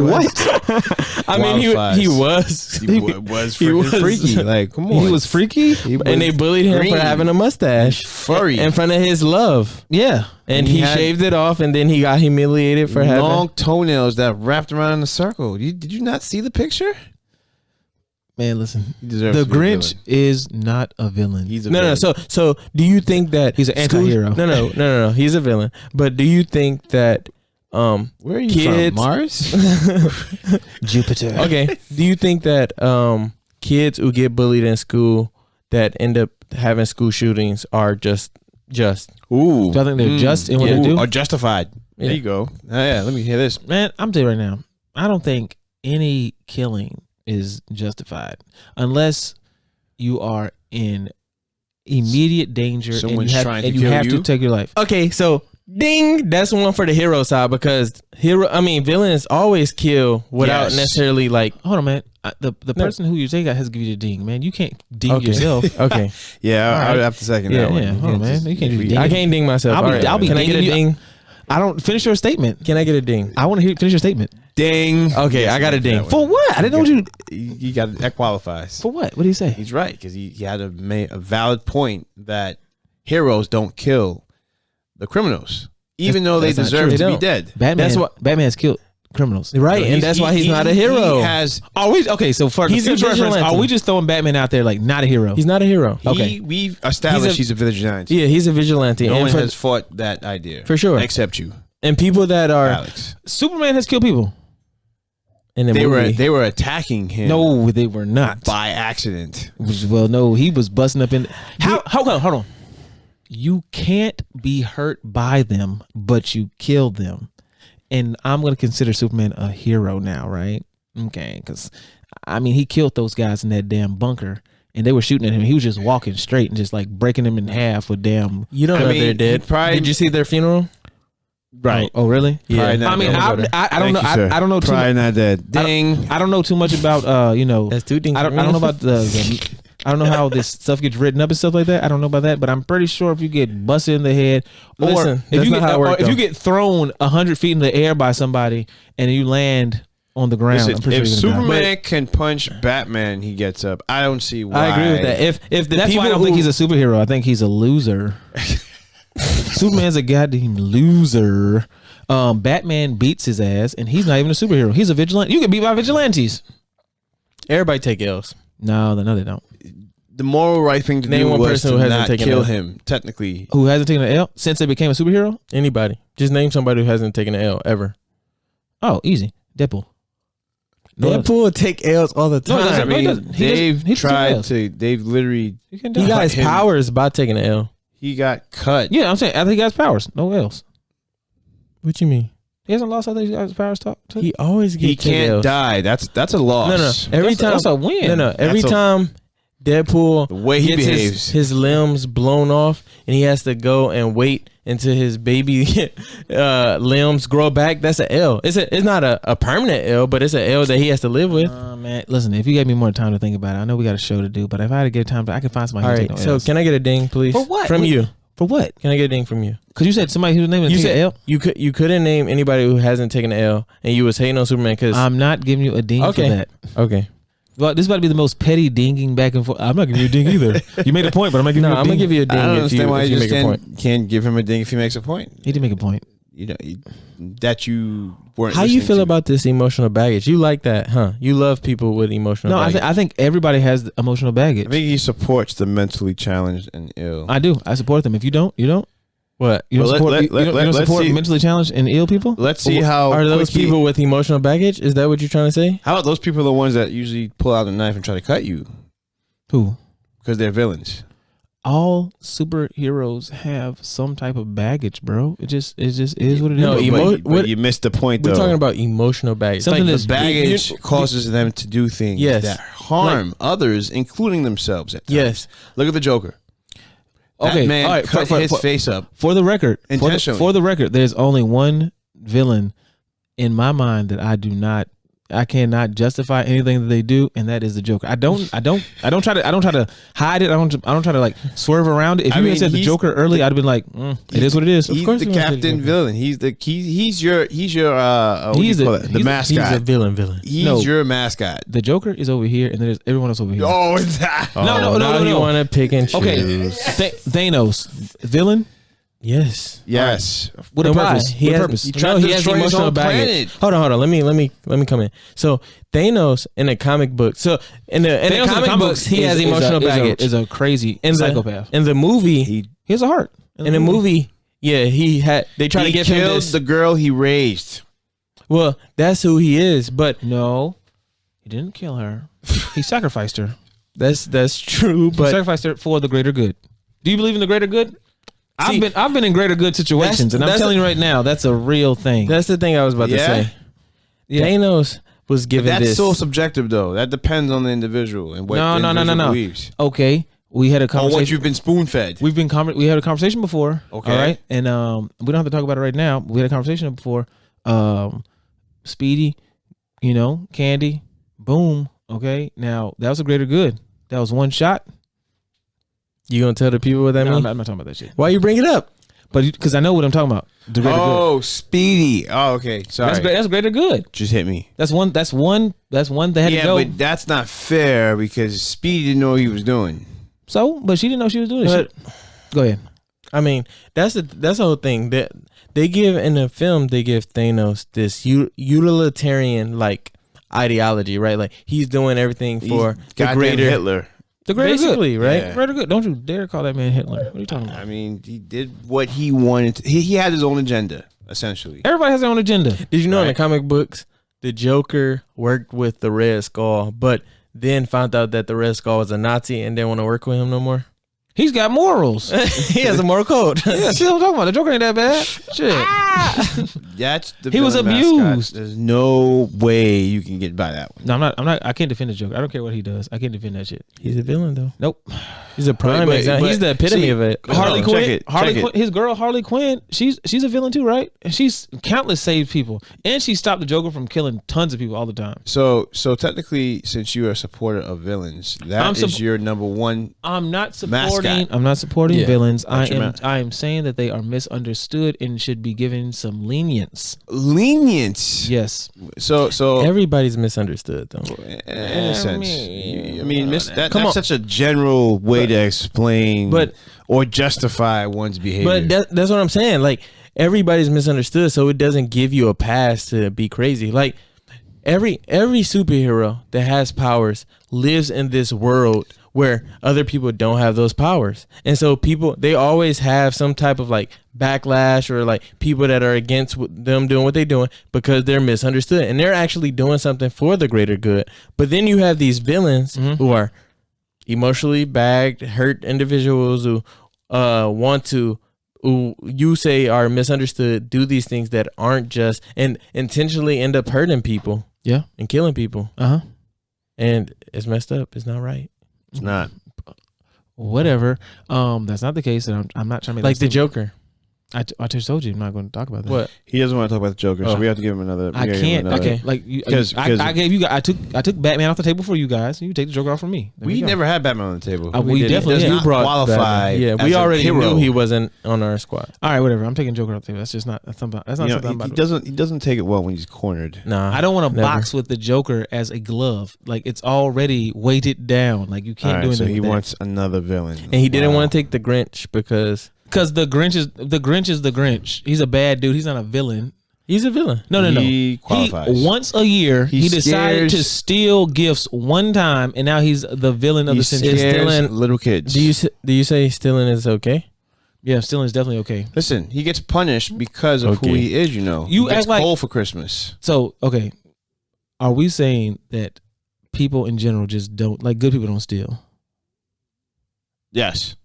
What? I mean, he was. He was freaky. Like, come on, He was freaky. And they bullied him green. for having a mustache, furry. in front of his love. Yeah. And He he had shaved it off, and then he got humiliated for long having. toenails that wrapped around in a circle. Did you not see the picture? Man, listen. He deserves The to be a Grinch villain. is not a villain. He's a No. villain. So do you think that He's an school- anti-hero. No. He's a villain. But do you think that Where are you kids- from? Mars? Jupiter. okay? Do you think that kids who get bullied in school that end up having school shootings are just? Ooh. Do I think they're just in what Yeah. they do? Are justified. Yeah. There you go. Yeah, let me hear this. Man, I'm telling you right now, I don't think any killing is justified unless you are in immediate danger Someone's and trying to you kill have you? to take your life. Okay, so ding, that's one for the hero side because villains always kill without Yes. necessarily like. Hold on, man. The person who you take out has to give you the ding, man. You can't ding Okay. yourself. Okay, Yeah, All I would right. have to second Yeah, that one. yeah. Hold on, man. You can't do ding. I can't ding myself. I'll be- All right. I'll be Can I get a dinging you. ding? I don't finish your statement. Can I get a ding? I want to finish your statement. Ding. Okay, I got a ding. For what? I didn't know what you. You got that qualifies. For what? What did he say? He's right because he had a valid point that heroes don't kill the criminals, even though they that's not deserve true. to They be dead. Batman has killed criminals. Right, and that's why he's not a hero. He has. Are we okay? So for He's a future reference, vigilante. are we just throwing Batman out there like not a hero? He's not a hero. Okay. We've established he's a vigilante. Yeah, he's a vigilante. No and one for, has fought that idea For sure. except you, and people that are Alex. Superman has killed people. in the They movie. were attacking him. No, they were not. by accident. Well, no, he was busting up in. Hold on. You can't be hurt by them, but you killed them. And I'm going to consider Superman a hero now, right? Okay, because, I mean, he killed those guys in that damn bunker, and they were shooting at him. He was just walking straight and just, like, breaking them in half with damn... You don't know mean, they're dead. Did you see their funeral? Right. Oh, really? Yeah. Probably not I mean, dead. I don't know. Thank you, sir. I don't know too Probably much. not dead. Ding. I don't know too much about, That's two things. I don't know about the I don't know how this stuff gets written up and stuff like that. I don't know about that, but I'm pretty sure if you get busted in the head, or Listen, if that's you not get how it worked, if you though. get thrown 100 feet in the air by somebody and you land on the ground, Listen, I'm pretty if sure you're gonna die. Superman can punch Batman, he gets up. I don't see why. I agree with that. If the That's people why I don't think he's a superhero. I think he's a loser. Superman's a goddamn loser. Batman beats his ass, and he's not even a superhero. He's a vigilante. You get beat by vigilantes. everybody take L's. No, they don't. the moral right thing to Name do one was person to who hasn't not taken kill a- him. Technically, Who hasn't taken an L since they became a superhero? Anybody. Just name somebody who hasn't taken an L ever. Oh, easy. Deadpool. No L's. Deadpool take L's all the No, time. he I doesn't. mean, he doesn't. they've He doesn't tried take L's. to. They've literally. You can he die. got his him. powers by taking an L. He got cut. Yeah, I'm saying I think he got his powers. No L's. What you mean? He hasn't lost. I think he got his powers too. He always gets He can't L's. die. That's a loss. No. Every That's a win. Every That's a- time Deadpool The way he gets behaves. his limbs blown off and he has to go and wait until his baby limbs grow back, that's an L. It's not a permanent L, but it's an L that he has to live with. Man, listen. If you gave me more time to think about it, I know we got a show to do. But if I had to get time, I can find somebody. All who right, take no so L's. can I get a ding, please? For what? From you. For what? Can I get a ding from you? Because you said somebody whose name is You taking said an L. you couldn't name anybody who hasn't taken an L, and you was hating on Superman because I'm not giving you a ding Okay. for that. okay. Well, this is about to be the most petty dinging back and forth. I'm not giving you a ding either. You made a point, but I'm not giving No, you a I'm ding. gonna give you a I ding don't if understand why you you just make a point. can't give him a ding if he makes a point. He did make a point. You know that you weren't. How you listening feel to. about this emotional baggage? You like that, huh? You love people with emotional No, baggage. I think everybody has the emotional baggage. I think he supports the mentally challenged and ill. I do. I support them. If you don't, you don't. What? You don't Well, support, let- you don't let's support see. mentally challenged and ill people? Let's see how Are those quick he- people with emotional baggage? Is that what you're trying to say? How about those people are the ones that usually pull out a knife and try to cut you Who? because they're villains? All superheroes have some type of baggage, bro. It just is what it is. No, But you missed the point We're though. talking about emotional baggage. Something Like, that's the baggage causes them to do things Yes. that harm others, including themselves. At times. Yes. Look at the Joker. Okay, That man all right, cut his face up. For the record, Intentionally. for the record, there's only one villain in my mind that I cannot justify anything that they do, and that is the Joker. I don't try to hide it. I don't try to like swerve around it. If you had said the he's Joker early, I'd have been like, it is what it is. He's Of course, the you're gonna say captain Joker. villain. He's your what do you call it? The mascot. He's a villain. He's No. your mascot. The Joker is over here, and there's everyone else over here. Oh, it's that. No. You want to pick and choose. Okay, Thanos, villain. Yes. Yes. With a And why? purpose. He With a has, purpose. He tried no, to he has destroy his emotional own baggage. planet. Hold on. Let me come in. So Thanos in the comic book. So in the Thanos in comic books, he has emotional baggage. Is a crazy in the psychopath. In the movie, He He has a heart. in the movie, yeah, they try to give him killed this. the girl he raised. Well, that's who he is. But No, he didn't kill her. He sacrificed her. that's true. He But sacrificed her for the greater good. Do you believe in the greater good? See, I've been in greater good situations, and I'm that's- telling you right now, that's a real thing. that's the thing I was about to Yeah? say. Thanos was given That's this. so subjective, though. That depends on the individual and what No, the no, no, no, individual no. believes. Okay, we had a On conversation. what you've been spoon fed. We had a conversation before. Okay. All right. And we don't have to talk about it right now. We had a conversation before. Speedy, Candy, boom. Okay. Now that was a greater good. That was one shot. You gonna tell the people what that No, means? I'm not talking about that shit. Why you bring it up? But because I know what I'm talking about. The greater good. Oh, Speedy. Oh, okay. Sorry. That's greater good. Just hit me. That's one that had to Yeah, go. but that's not fair because Speedy didn't know what he was doing. But she didn't know she was doing But it. Go ahead. I mean, that's the whole thing. That they give in the film, they give Thanos this utilitarian like ideology, right? Like he's doing everything for the greater Hitler. The greater basically, good. right? Yeah. Greater good. Don't you dare call that man Hitler. What are you talking about? I mean, he did what he wanted. He had his own agenda, essentially. Everybody has their own agenda. Did you know in the comic books, the Joker worked with the Red Skull, but then found out that the Red Skull was a Nazi and didn't want to work with him no more? He's got morals. He has a moral code. Yeah, see what I'm talking about. The Joker ain't that bad. Shit. That's the He was villain abused. mascot. There's no way you can get by that one. No, I'm not. I can't defend the Joker. I don't care what he does. I can't defend that shit. He's a villain though. Nope. He's a prime example. He's the epitome of it. Harley Check Quinn. it, Harley check Quinn. it. His girl Harley Quinn. She's a villain too, right? And she's countless saved people, and she stopped the Joker from killing tons of people all the time. So technically, since you are a supporter of villains, that is your number one. I'm not supporting. Mascot. I'm not supporting Yeah. villains. That's your I am saying that they are misunderstood and should be given some lenience. Lenience. Yes. So Everybody's misunderstood though. in a sense, I mean, that's Come on. such a general way to explain, but- or justify one's behavior. But that's what I'm saying. Like everybody's misunderstood, so it doesn't give you a pass to be crazy. Like every superhero that has powers lives in this world where other people don't have those powers, and so they always have some type of like backlash or like people that are against them doing what they're doing because they're misunderstood and they're actually doing something for the greater good. But then you have these villains who are emotionally bagged, hurt individuals who who you say are misunderstood, do these things that aren't just, and intentionally end up hurting people. Yeah. And killing people. And it's messed up. It's not right. It's not. Whatever. That's not the case, and I'm not trying to be Like the Joker. I just told you I'm not going to talk about that. What? He doesn't want to talk about the Joker, so we have to give him another. I can't. Okay. Like Because I gave you guys. I took Batman off the table for you guys. You take the Joker off from me. There we go. never had Batman on the table. We did. definitely Does did. not qualify. Yeah, as we a already hero. knew he wasn't on our squad. All right, whatever. I'm taking Joker off the table. That's just not something. That's not You know, something. he doesn't take it well when he's cornered. Nah. I don't want to never. box with the Joker as a glove. Like it's already weighted down. Like you can't All do right, anything. so he with that. wants another villain, And he didn't want to take the Grinch because Because the Grinch is the Grinch. He's a bad dude. He's not a villain. he's a villain. No. He qualifies. Once a year, he decided scares- to steal gifts one time, and now he's the villain of He the century. scares stealing- little kids. Do you say stealing is okay? Yeah, stealing is definitely okay. Listen, he gets punished because of who Okay. he is. You know, You he gets act like- coal for Christmas. So, okay, are we saying that people in general just don't, like, good people don't steal? Yes,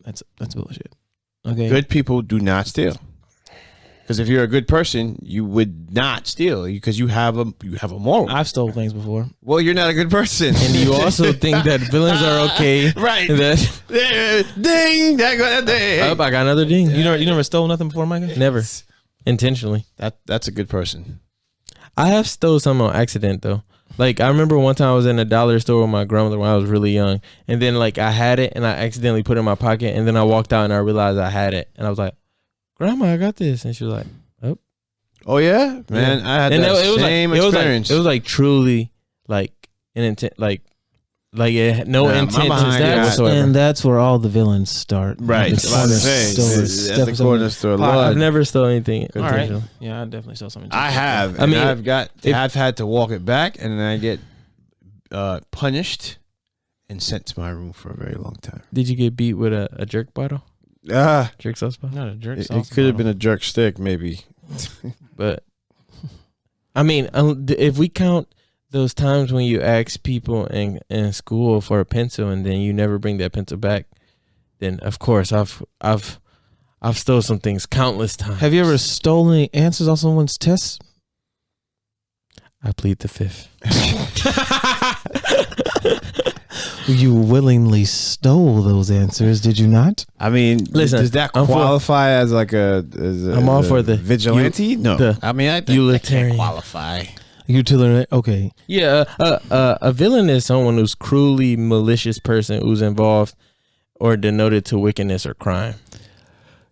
That's bullshit. Okay. good people do not steal. Because if you're a good person, you would not steal because you have a moral. I've stole things before. Well, you're not a good person, And you also think that villains are okay. right? That, Ding! That got ding. I got another ding. You never stole nothing before, Micah? Never. Intentionally. That's a good person. I have stole some on accident though. Like I remember one time I was in a dollar store with my grandmother when I was really young, and then like I had it and I accidentally put it in my pocket, and then I walked out and I realized I had it, and I was like, "Grandma, I got this," and she was like, "Oh, Oh yeah, man! Yeah. I had And that same experience. It was like truly like an intent, like it had no Nah, my intent to behind steal got- whatsoever. And that's where all the villains start. right. The That's what I'm corner saying. stores, At the stuff, corner something. store, I've Lord. never stolen anything All right. intentionally. Yeah, I definitely stole something. I have. I mean, I've had to walk it back, and then I get punished and sent to my room for a very long time. Did you get beat with a jerk bottle? Jerk sauce bottle? Not a jerk. It could have been a jerk stick, maybe. But I mean, if we count those times when you ask people in school for a pencil and then you never bring that pencil back, then of course I've stole some things countless times. Have you ever stolen any answers on someone's tests? I plead the fifth. You willingly stole those answers, did you not? I mean, Listen, does that I'm for- qualify as like I'm all for the vigilante? No, the I mean, I think utilitarian. qualify. Utilitarian. Okay. Yeah, a villain is someone who's cruelly malicious person who's involved or denoted to wickedness or crime.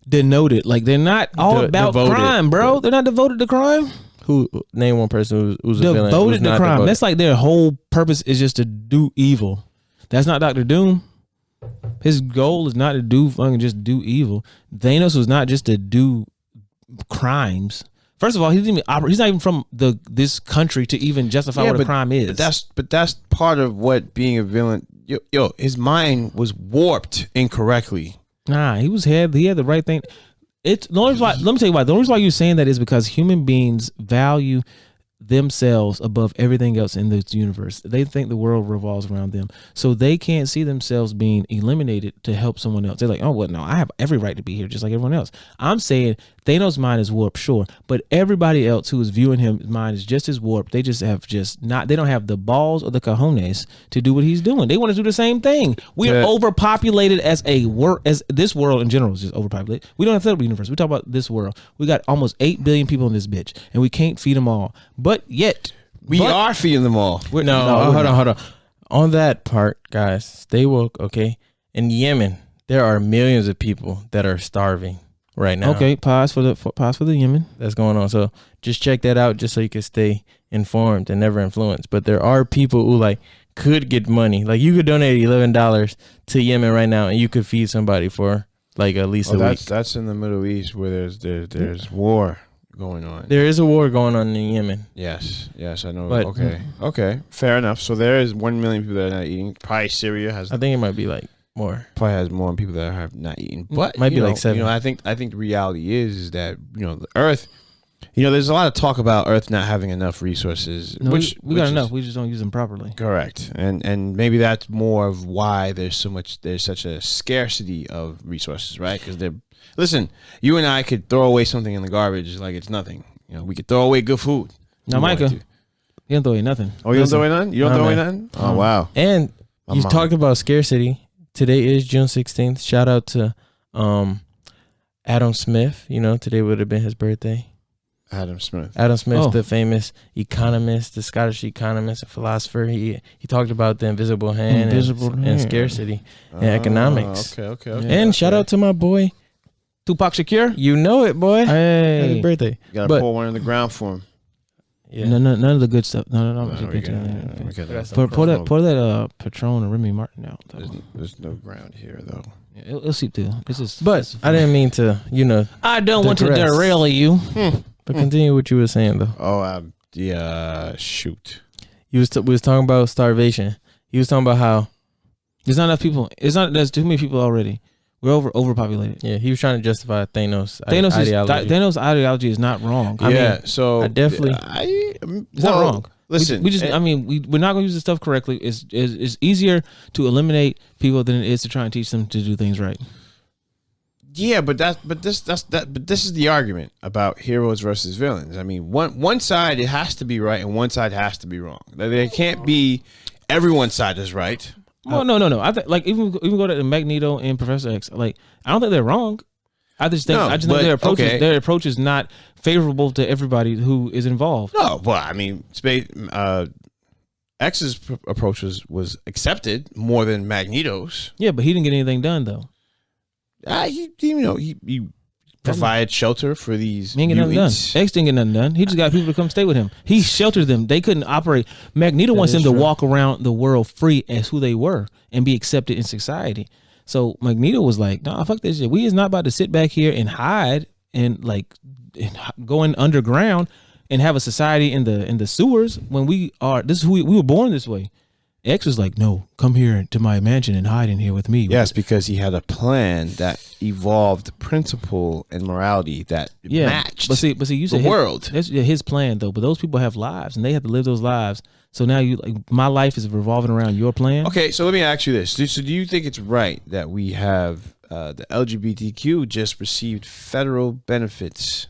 Denoted. Like they're not all about Devoted. crime, bro. They're not devoted to crime. Who name one person who's a villain? Devoted who's to not crime. devoted? That's like their whole purpose is just to do evil. That's not Dr. Doom. His goal is not to just do evil. Thanos was not just to do crimes. First of all, he's not even from this country to even justify what a crime is. But that's part of what being a villain. Yo, his mind was warped incorrectly. Nah, he had the right thing. It's the only reason why, let me tell you why. The only reason why you're saying that is because human beings value themselves above everything else in this universe. They think the world revolves around them, so they can't see themselves being eliminated to help someone else. They're like, oh, well, no, I have every right to be here just like everyone else. I'm saying Thanos' mind is warped, sure, but everybody else who is viewing his mind is just as warped. They just not. They don't have the balls or the cojones to do what he's doing. They want to do the same thing. We are overpopulated as this world in general is just overpopulated. We don't have to the universe. We talk about this world. We got almost 8 billion people in this bitch, and we can't feed them all. But yet we are feeding them all. Hold on. On that part, guys, stay woke, okay? In Yemen, there are millions of people that are starving right now. Okay, pause for the Yemen. That's going on. So just check that out, just so you can stay informed and never influenced. But there are people who could get money. Like you could donate $11 to Yemen right now, and you could feed somebody for at least a week. That's in the Middle East where there's war going on. There is a war going on in Yemen. Yes, I know. But, okay, fair enough. So there is 1 million people that are not eating. Probably Syria has. I think it might be more. Probably has more people that are not eating. But might be 7. I think the reality is that the Earth. There's a lot of talk about Earth not having enough resources. No, we got enough. We just don't use them properly. Correct, and maybe that's more of why there's such a scarcity of resources, right? Because listen, you and I could throw away something in the garbage like it's nothing. We could throw away good food. Now, Micah, you don't throw away nothing. Oh, you don't throw away nothing? You don't throw away nothing? Oh, wow. And you talked about scarcity. Today is June 16th. Shout out to Adam Smith. Today would have been his birthday. Adam Smith, the famous economist, the Scottish economist, a philosopher. He talked about the invisible hand and scarcity and economics. Okay. And shout out to my boy Tupac Shakur. You know it, boy. Hey, happy birthday! You gotta pour one in the ground for him. Yeah. None of the good stuff. No. Pour that Patron or Remy Martin out. There's no ground here though. Yeah, it'll seep through. But I didn't mean to. I don't want to derail you. But continue what you were saying though. Oh, shoot. We was talking about starvation. He was talking about how there's not enough people. There's too many people already. We're overpopulated. Yeah, he was trying to justify Thanos' ideology. Thanos' ideology is not wrong. So I definitely. It's not wrong. Listen, we're not going to use the stuff correctly. It's easier to eliminate people than it is to try and teach them to do things right. Yeah, but this is the argument about heroes versus villains. I mean, one side it has to be right and one side has to be wrong. There can't be everyone's side is right. Well, no. I think even go to Magneto and Professor X. I don't think they're wrong. I just think their approach is not favorable to everybody who is involved. No, well, I mean, X's approach was accepted more than Magneto's. Yeah, but he didn't get anything done though. He provided shelter for these he ain't get nothing done. X didn't get nothing done. He just got people to come stay with him. He sheltered them. They couldn't operate. Magneto wants them to walk around the world free as who they were and be accepted in society. So Magneto was like, "No, fuck this shit. We is not about to sit back here and hide and going underground and have a society in the sewers when we were born this way." X was like, "No, come here to my mansion and hide in here with me." Yes, because he had a plan that evolved principle and morality that matched. But see, you said the world. That's his plan though. But those people have lives and they have to live those lives. So now my life is revolving around your plan. Okay, so let me ask you this: so do you think it's right that we have the LGBTQ just received federal benefits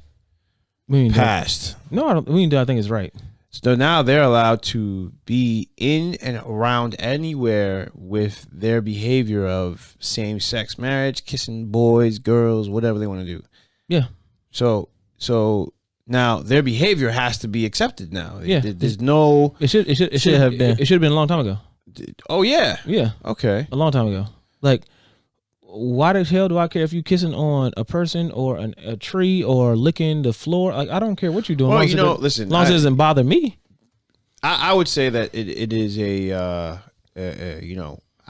passed? No, I don't. I think it's right. So now they're allowed to be in and around anywhere with their behavior of same-sex marriage, kissing boys, girls, whatever they want to do. Yeah. So now their behavior has to be accepted now. Yeah. There's no. It should have been. It should have been a long time ago. Oh yeah. Yeah. Okay. A long time ago. Why the hell do I care if you kissing on a person or a tree or licking the floor? I don't care what you're doing. Well, as long as it doesn't bother me. I would say that it is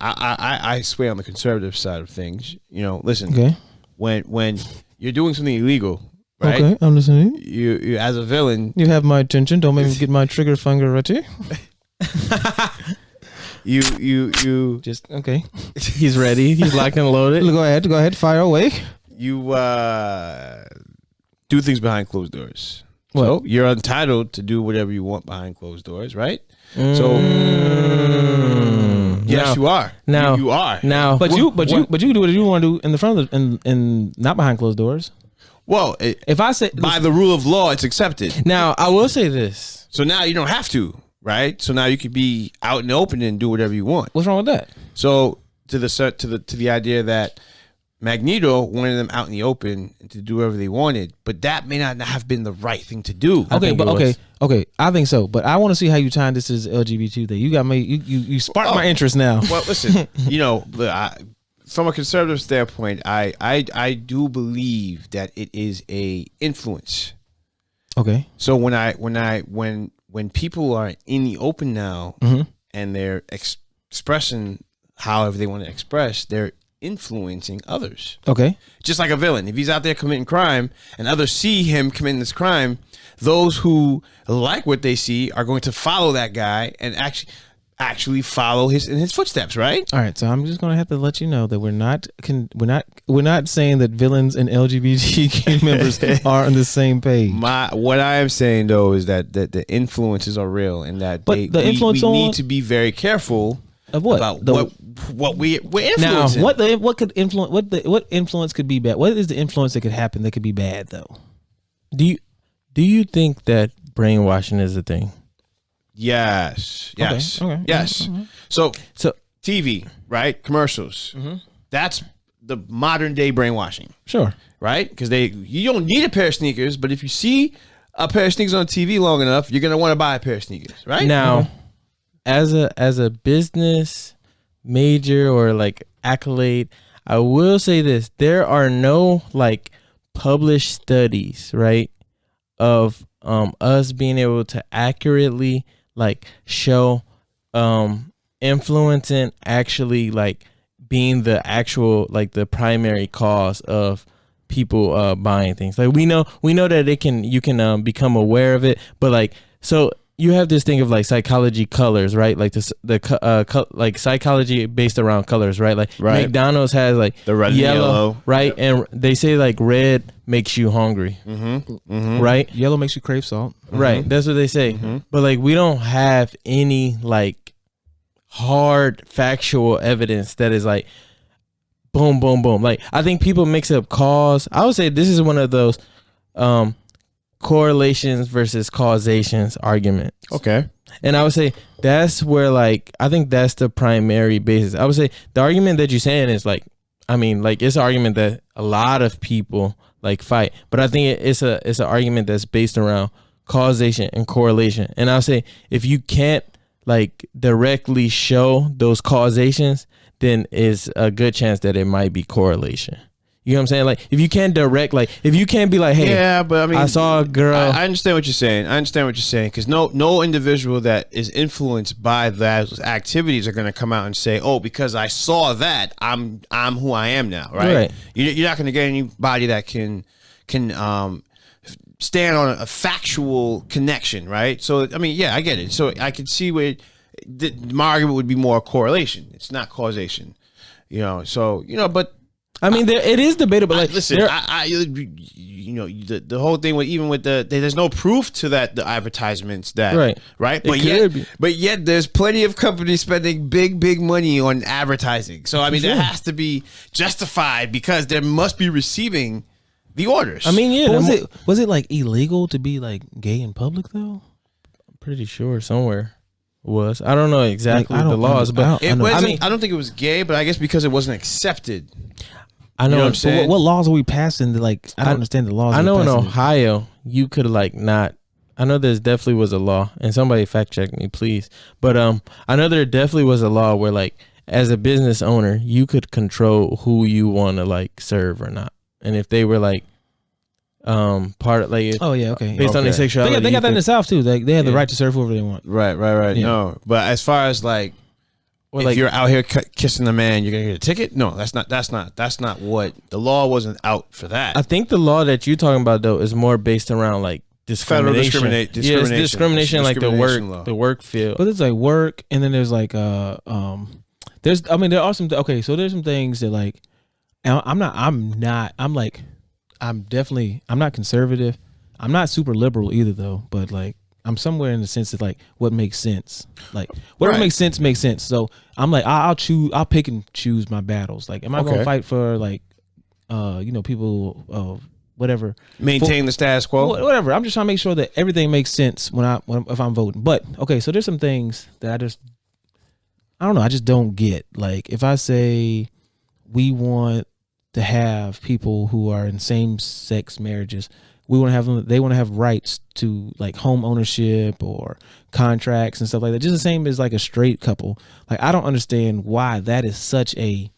I sway on the conservative side of things. You know, listen. Okay. When you're doing something illegal, right? Okay, I'm listening. You as a villain, You have my attention. Don't make me get my trigger finger ready. you Just okay. He's ready. He's locked and loaded. Go ahead. Fire away. you do things behind closed doors. What? So you're entitled to do whatever you want behind closed doors, right? So yes, Now- you are. now- you are. Now, But you can do whatever you want to do in the front of and not behind closed doors. Well, If I say by the rule of law, it's accepted. now I will say this. So now you don't have to, right? So now you could be out in the open and do whatever you want. what's wrong with that? So to the idea that Magneto wanted them out in the open to do whatever they wanted, but that may not have been the right thing to do. Okay, but okay, I think so. But I want to see how you tie this to this LGBT thing. You got me. You sparked my interest now. Well, listen, from a conservative standpoint, I do believe that it is a influence. Okay. So when people are in the open now and they're expressing however they want to express, they're influencing others. Okay. Just like a villain. If he's out there committing crime and others see him committing this crime, those who like what they see are going to follow that guy and actually follow in his footsteps, right? All right. So I'm just gonna have to let you know that we're not saying that villains and LGBTQ members are on the same page. What I am saying though is that the influences are real and that But the influence we need to be very careful of what? about what we're Now, influencing. what influence could be bad? What is the influence that could happen that could be bad though? Do you think that brainwashing is a thing? Yes. Okay. Yes. Okay. So So TV, right? Commercials. That's the modern day brainwashing, Sure. right? Because you don't need a pair of sneakers, but if you see a pair of sneakers on TV long enough, you're gonna want to buy a pair of sneakers, right? now, as a business major or like accolade, I will say this: there are no like published studies, right, of us being able to accurately like show influencing actually like being the actual like the primary cause of people buying things. Like we know that you can become aware of it, but like so you have this thing of like psychology colors, right? Like like psychology based around colors, right? Like Right. McDonald's has like The red and yellow. right? And they say like red makes you hungry, right? Yellow makes you crave salt. Right. That's what they say. But like we don't have any like hard factual evidence that is like boom, boom, boom. Like I think people mix up cause. I would say this is one of those correlations versus causations arguments. Okay. And I would say that's where like I think that's the primary basis. I would say the argument that you're saying is like, I mean, like it's an argument that a lot of people like fight, but I think it's an argument that's based around causation and correlation. And I'll say if you can't like directly show those causations, then it's a good chance that it might be correlation. You know what I'm saying? Like if you can't direct, like if you can't be like, hey, Yeah, but I mean, I saw a girl. I understand what you're saying. Because no individual that is influenced by those activities are going to come out and say, "Oh, because I saw that, I'm who I am now." Right? Right. You're not going to get anybody that can stand on a factual connection, right? So I mean, yeah, I get it. So I can see where my argument would be more correlation. It's not causation. But. I mean, it is debatable. Like, Listen, the whole thing with there's no proof to that the advertisements that right, but yet there's plenty of companies spending big money on advertising. So I mean, there has to be justified because there must be receiving the orders. I mean, yeah. Was it like illegal to be like gay in public though? I'm pretty sure somewhere was. I don't know exactly Like, I the don't- laws, but it wasn't. I mean, I don't think it was gay, but I guess because it wasn't accepted. I know. You know what I'm saying? What laws are we passing? Like I don't understand the laws. I know we're in passing. Ohio you could like not. I know there's definitely was a law, and somebody fact check me, please. But I know there definitely was a law where like as a business owner you could control who you want to like serve or not, and if they were like part of like Oh yeah, okay. based on their sexuality, They got that in the South too. They have the Yeah. right to serve whoever they want. Right. Yeah. No, but as far as like Or if like, you're out here kissing a man, you're gonna get a ticket. No, that's not what the law wasn't out for that. I think the law that you're talking about though is more based around like discrimination. Federal Yeah, it's discrimination like law. the work field. But it's like work, and then there's like there are some so there's some things that like I'm not conservative. I'm not super liberal either though, but like I'm somewhere in the sense that like what makes sense. Like whatever makes sense. So I'm like I'll pick and choose my battles. Like am I gonna fight for like people whatever, maintain the status quo, whatever. I'm just trying to make sure that everything makes sense if I'm voting. But okay, so there's some things that I don't know. I just don't get. Like if I say we want to have people who are in same-sex marriages, they want to have rights to like home ownership or contracts and stuff like that. Just the same as like a straight couple. Like I don't understand why that is such a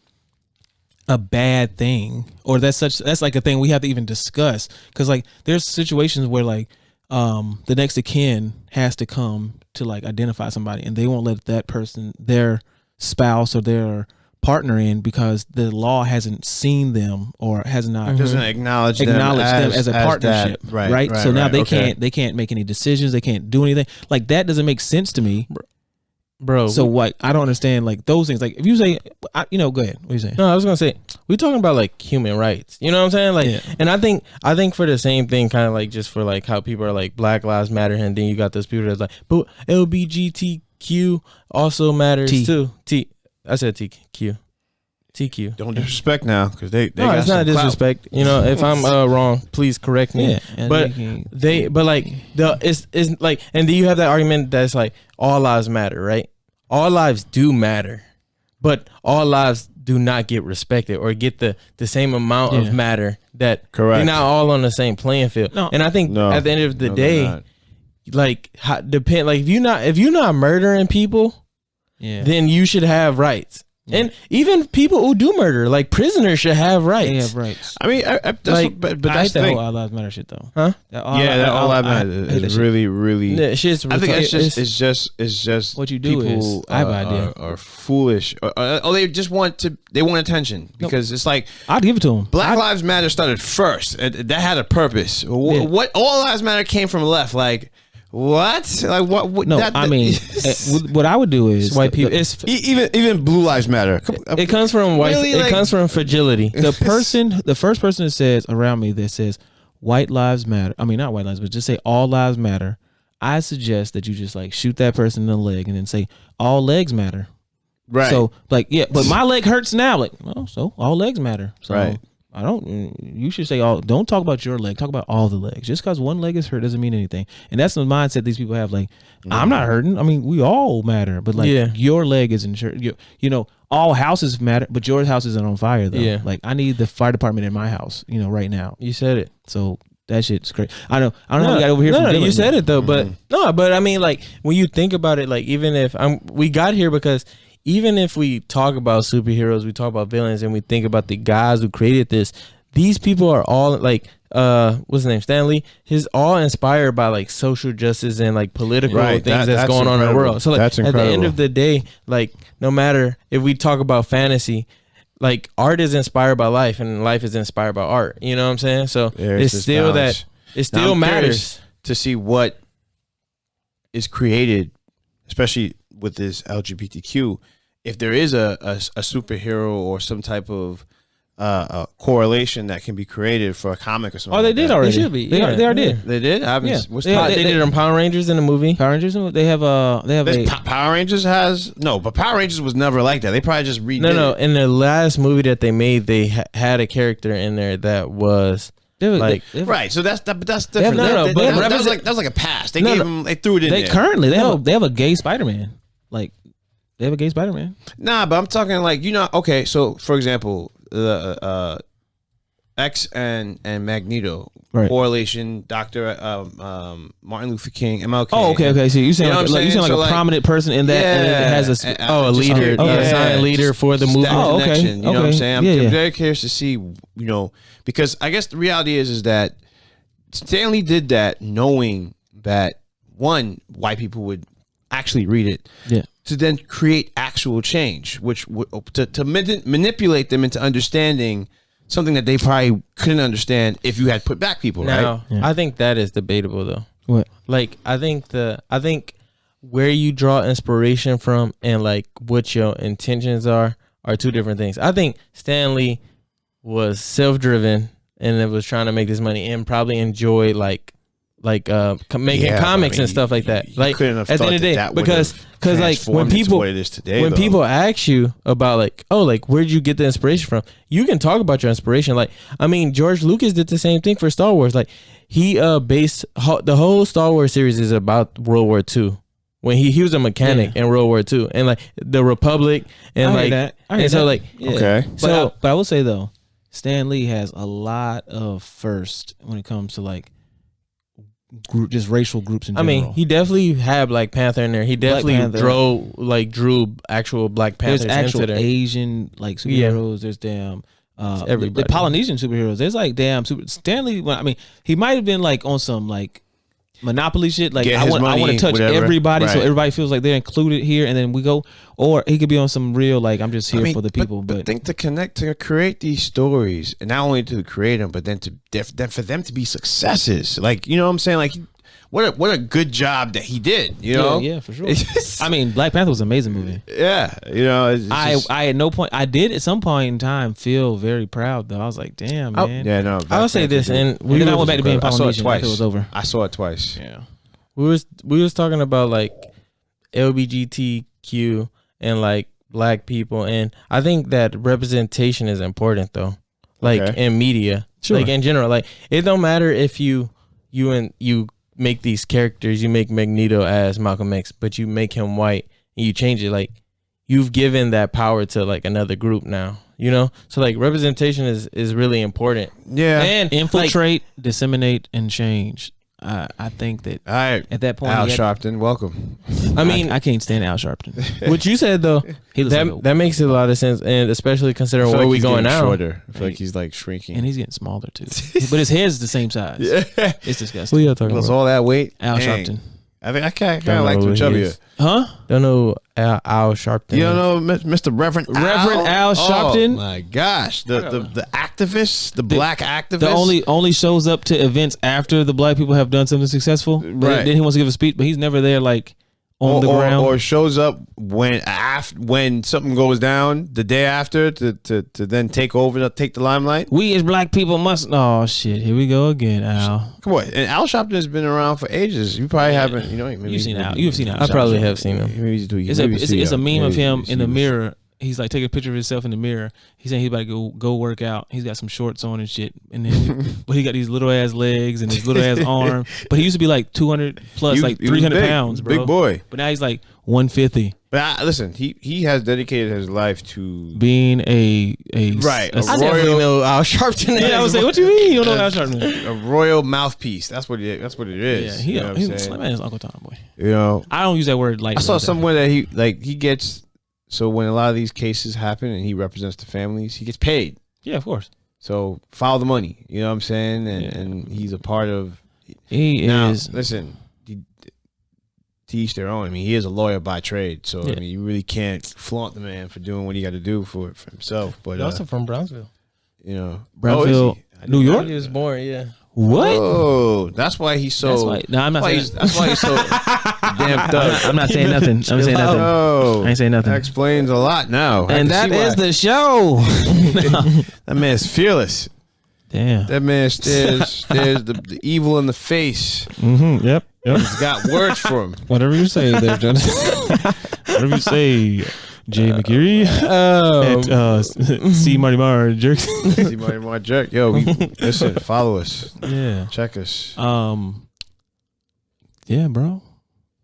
bad thing, or that's like a thing we have to even discuss. Because like there's situations where like the next of kin has to come to like identify somebody, and they won't let that person, their spouse or their partner, in because the law hasn't seen them or has not doesn't acknowledge them as a partnership, that. Right. So now they can't make any decisions. They can't do anything. Like that doesn't make sense to me, bro. So what? I don't understand like those things. Like if you say, go ahead. What are you saying? No, I was gonna say we're talking about like human rights. You know what I'm saying? Like, and I think for the same thing, kind of like just for like how people are like Black Lives Matter, and then you got those people that's like, but LGBTQ also matters too. I said TQ. Don't disrespect now, because they no, got it's not disrespect. You know, if I'm wrong, please correct me. Yeah, but it's like, and do you have that argument that's like all lives matter, right? All lives do matter, but all lives do not get respected or get the same amount of matter that they're not all on the same playing field. No. And I think at the end of the day, like if you're not murdering people, then you should have rights. Yeah. And even people who do murder, like prisoners, should have rights. They have rights. I mean, but that's the whole All Lives Matter shit, though. Huh? That All Lives Matter is really. Yeah, shit's I think it's just what you do people is I have an idea. Are foolish. They just want attention, because it's like I'd give it to them. Black Lives Matter started first. That had a purpose. What All Lives Matter came from left, like. What? Like what? No, I mean, what I would do is white people. Even Blue Lives Matter. It comes from white. Really, it comes from fragility. The first person that says around me that says white lives matter. I mean, not white lives, but just say all lives matter. I suggest that you just like shoot that person in the leg and then say all legs matter. Right. So like but my leg hurts now. Like so all legs matter. So, right. You should say don't talk about your leg, talk about all the legs. Just because one leg is hurt doesn't mean anything. And that's the mindset these people have. Like, I'm not hurting. I mean, we all matter, but like your leg isn't hurt. All houses matter, but your house isn't on fire though. Yeah. Like I need the fire department in my house, right now. You said it. So that shit's great. I don't know how we got over here from you said it though, but I mean, like when you think about it, like even if we got here because even if we talk about superheroes, we talk about villains, and we think about the guys who created this, these people are all like, what's his name? Stan Lee. He's all inspired by like social justice and like political things that's going on in the world. So like at the end of the day, like no matter if we talk about fantasy, like art is inspired by life and life is inspired by art. You know what I'm saying? So it's still balance. It still matters to see what is created, especially with this LGBTQ. If there is a superhero or some type of a correlation that can be created for a comic or something. They did already. They should be. They already did. They did. I haven't. They did it on Power Rangers in the movie. Power Rangers. They have Power Rangers has but Power Rangers was never like that. They probably just redid. No. In the last movie that they made, they had a character in there that was. Right, so that's different. That was like a pass. They gave him. They threw it in there. Currently, they have a gay Spider-Man. Like they have a gay Spider-Man. Nah, but I'm talking like okay. So for example, the X and Magneto correlation. Dr. Martin Luther King, MLK. Oh, okay. So you saying like a prominent person in that? And it has a leader, a silent leader for the movement. Oh, okay. You know what I'm saying? I'm very curious to see, because I guess the reality is that Stan Lee did that knowing that one, white people would actually read it. Yeah. To then create actual change, which to manipulate them into understanding something that they probably couldn't understand if you had put black people. Now, right? I think that is debatable though. What? Like, I think where you draw inspiration from and like what your intentions are two different things. I think Stan Lee was self-driven and it was trying to make this money and probably enjoy making comics and stuff like that. Like at the end of the day, because like when people ask you about like, oh, like where'd you get the inspiration from? You can talk about your inspiration. Like, I mean, George Lucas did the same thing for Star Wars. Like he based the whole Star Wars series is about World War II. When he was a mechanic in World War II and like the Republic and okay. So, but I will say though, Stan Lee has a lot of first when it comes to like just racial groups in general. I mean, he definitely had Black Panther in there. He definitely drew actual Black Panthers. There's actual into there. Asian like superheroes. There's damn the Polynesian superheroes. There's like damn Stan Lee. I mean, he might have been like on some like Monopoly shit. Like I want to touch everybody, so everybody feels like they're included here, and then we go. Or he could be on some real like I'm just here for the people. But I think to create these stories, and not only to create them, but then for them to be successes. Like, you know what I'm saying? Like, what a good job that he did. You know? Yeah, for sure. I mean, Black Panther was an amazing movie. Yeah, you know. I at no point I did at some point in time feel very proud though. I was like, damn, man. Yeah, no. I'll say this, and then I went back to being Polynesian. I saw it twice. It was over. I saw it twice. Yeah. We was talking about like LGBTQ and like Black people, and I think that representation is important though. Like in media, like in general, like it don't matter if you make these characters, you make Magneto as Malcolm X, but you make him white and you change it. Like you've given that power to like another group now, you know? So like representation is really important. Yeah. And infiltrate, disseminate, and change. I think that at that point, Al Sharpton, welcome. I mean, I can't stand Al Sharpton. What you said though, that makes a lot of sense, and especially considering where we going now. Shorter. I feel like he's like shrinking, and he's getting smaller too. But his head's the same size. Yeah. It's disgusting. Who y'all talking about? All that weight. Al Sharpton. I think I kind of like him chubbier. Huh? Don't know Al Sharpton. You don't know Mr. Reverend Al Sharpton? Oh my gosh, the activist, the black activist. The only shows up to events after the black people have done something successful. Right. Then he wants to give a speech, but he's never there like on the ground. Or shows up when something goes down the day after to then take the limelight. We as black people must. Oh shit! Here we go again, Al. Come on, and Al Sharpton has been around for ages. You probably haven't. You know, maybe you've seen Al. You've seen Al. I probably have seen him. It's a meme of him in the mirror. He's like taking a picture of himself in the mirror. He's saying he's about to go work out. He's got some shorts on and shit. And then, but he got these little ass legs and his little ass arm. But he used to be like 200 plus, like 300 pounds, bro. Big boy. But now he's like 150. But listen, he has dedicated his life to being a right. I definitely know Al Sharpton. Yeah, I was saying, what you mean? You don't know Al Sharpton? A royal mouthpiece. That's what it is. Yeah, he's Uncle Tom, boy. You know, I don't use that word like. I saw somewhere that he gets. So when a lot of these cases happen and he represents the families, he gets paid. Yeah, of course. So follow the money. You know what I'm saying? And he's a part of. Listen, to each their own. I mean, he is a lawyer by trade, so I mean, you really can't flaunt the man for doing what he got to do for himself. But he's also from Brownsville. You know, Brownsville, New York. He was born. Yeah. What? Oh, that's why he's so. No, I'm not saying. That's why he's so damn thug. I'm not saying nothing. I'm saying nothing. Oh, I ain't saying nothing. That explains a lot now. And that is the show. That man's fearless. Damn. That man stares the evil in the face. Mm-hmm. Yep. He's got words for him. Whatever you say there, Jonathan. Whatever you say, Jay McGeary. Cmartysjerk. Cmartysjerk. Yo, listen, follow us. Yeah. Check us. Yeah, bro.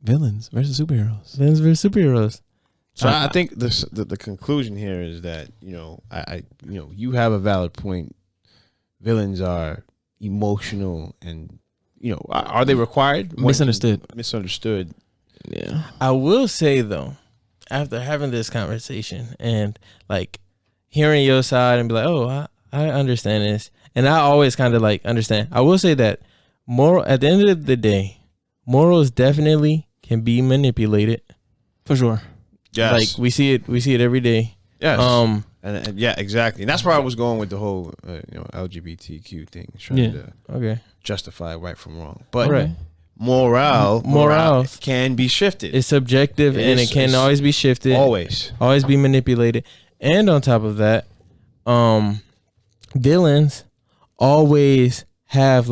Villains versus superheroes. Villains versus superheroes. So I think the conclusion here is that, you know, you have a valid point. Villains are emotional and, you know, are they required? Misunderstood. Yeah. I will say though, after having this conversation and like hearing your side and be like, oh, I understand this, and I always kind of like understand. I will say that at the end of the day, morals definitely can be manipulated. For sure. Yes. Like we see it every day. Yes. And yeah, exactly. And that's where I was going with the whole LGBTQ thing, trying to justify right from wrong. But morale can be shifted. It's subjective, and it can always be shifted. Always be manipulated. And on top of that, villains always have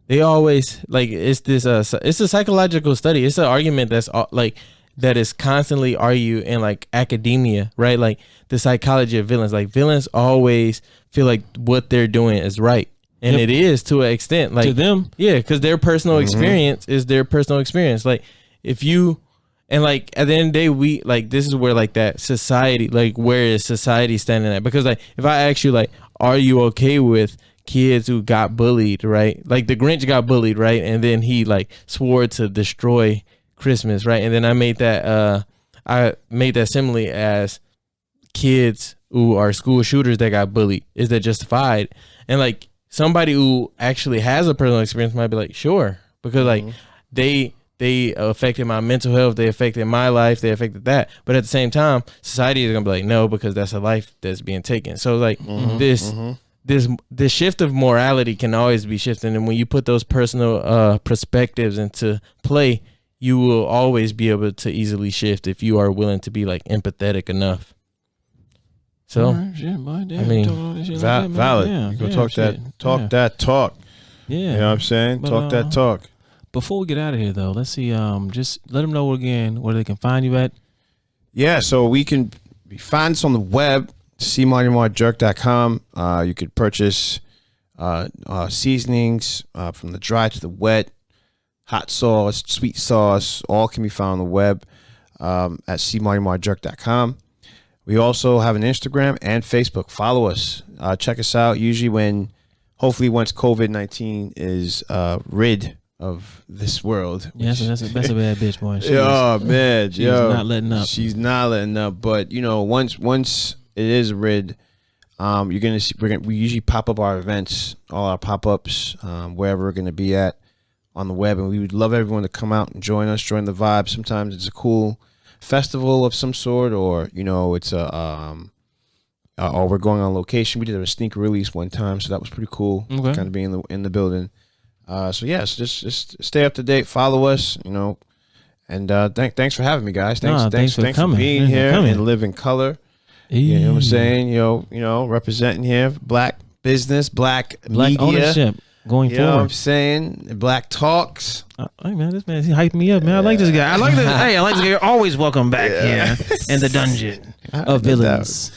they always it's this it's a psychological study. It's an argument that's that is constantly argued in like academia, right? Like the psychology of villains. Like villains always feel like what they're doing is right. And it is to an extent, like to them. Yeah, because their personal experience is their personal experience. Like if you and like at the end of the day, we like this is where like that society, like where is society standing at? Because like if I ask you like, are you okay with kids who got bullied, right? Like the Grinch got bullied, right? And then he like swore to destroy Christmas, right? And then I made that simile as kids who are school shooters that got bullied. Is that justified? And like somebody who actually has a personal experience might be like, sure, because like they affected my mental health, they affected my life, they affected that. But at the same time, society is gonna be like, no, because that's a life that's being taken. So like this shift of morality can always be shifting, and when you put those personal perspectives into play, you will always be able to easily shift if you are willing to be like empathetic enough. So, valid. Yeah, you go talk that talk. Yeah, you know what I'm saying? But, talk that talk. Before we get out of here, though, let's see. Just let them know again where they can find you at. Yeah, so we can find us on the web, Cmartysjerk.com. You could purchase seasonings from the dry to the wet. Hot sauce, sweet sauce, all can be found on the web at Cmartysjerk.com. We also have an Instagram and Facebook. Follow us. Check us out. Usually hopefully once COVID-19 is rid of this world. Yeah, that's a bad bitch, boy. She's not letting up. She's not letting up. But once it is rid, you're gonna see. We usually pop up our events, all our pop-ups, wherever we're gonna be at on the web, and we would love everyone to come out and join us, join the vibe. Sometimes it's a cool festival of some sort, or it's or we're going on location. We did a sneak release one time, so that was pretty cool. Okay. Kind of being in the building. So just stay up to date, follow us, and thanks for having me, guys. Thanks for being here and live in color. You know what I'm saying? Representing here, black business, black media. Ownership. Going forward, what I'm saying? Black talks. Hey man, this man, he hyped me up, man. I like this guy. I like this. Hey, I like this guy. You're always welcome back here in the dungeon of villains,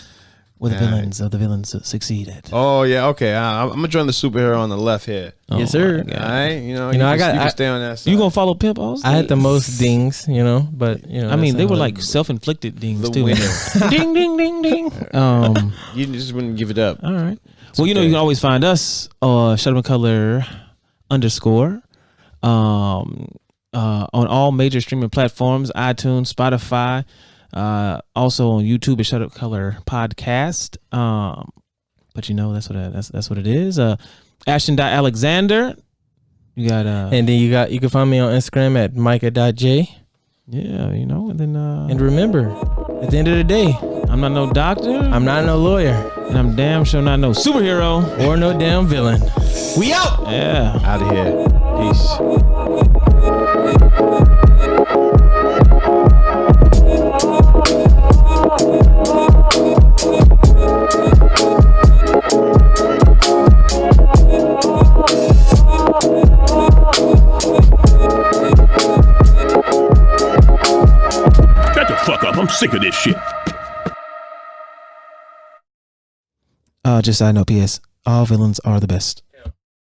where the villains of the villains succeeded. Oh yeah, okay. I'm gonna join the superhero on the left here. Yes, sir. All right, you can stay on that side. You gonna follow Pimp also? I had the most dings, but I mean, they were like self-inflicted dings too. Ding, ding, ding, ding. You just wouldn't give it up. All right. Well, you can always find us Shut Up in Color _ on all major streaming platforms, iTunes, Spotify, also on YouTube at Shut Up Color Podcast. But that's what it is. Ashton Alexander. You got and then you can find me on Instagram at Micah Jaye. Yeah, and then and remember, at the end of the day, I'm not no doctor. I'm not no lawyer. And I'm damn sure not no superhero. Or no damn villain. We out! Yeah. Out of here. Peace. Shut the fuck up. I'm sick of this shit. Just side note, P.S. All villains are the best.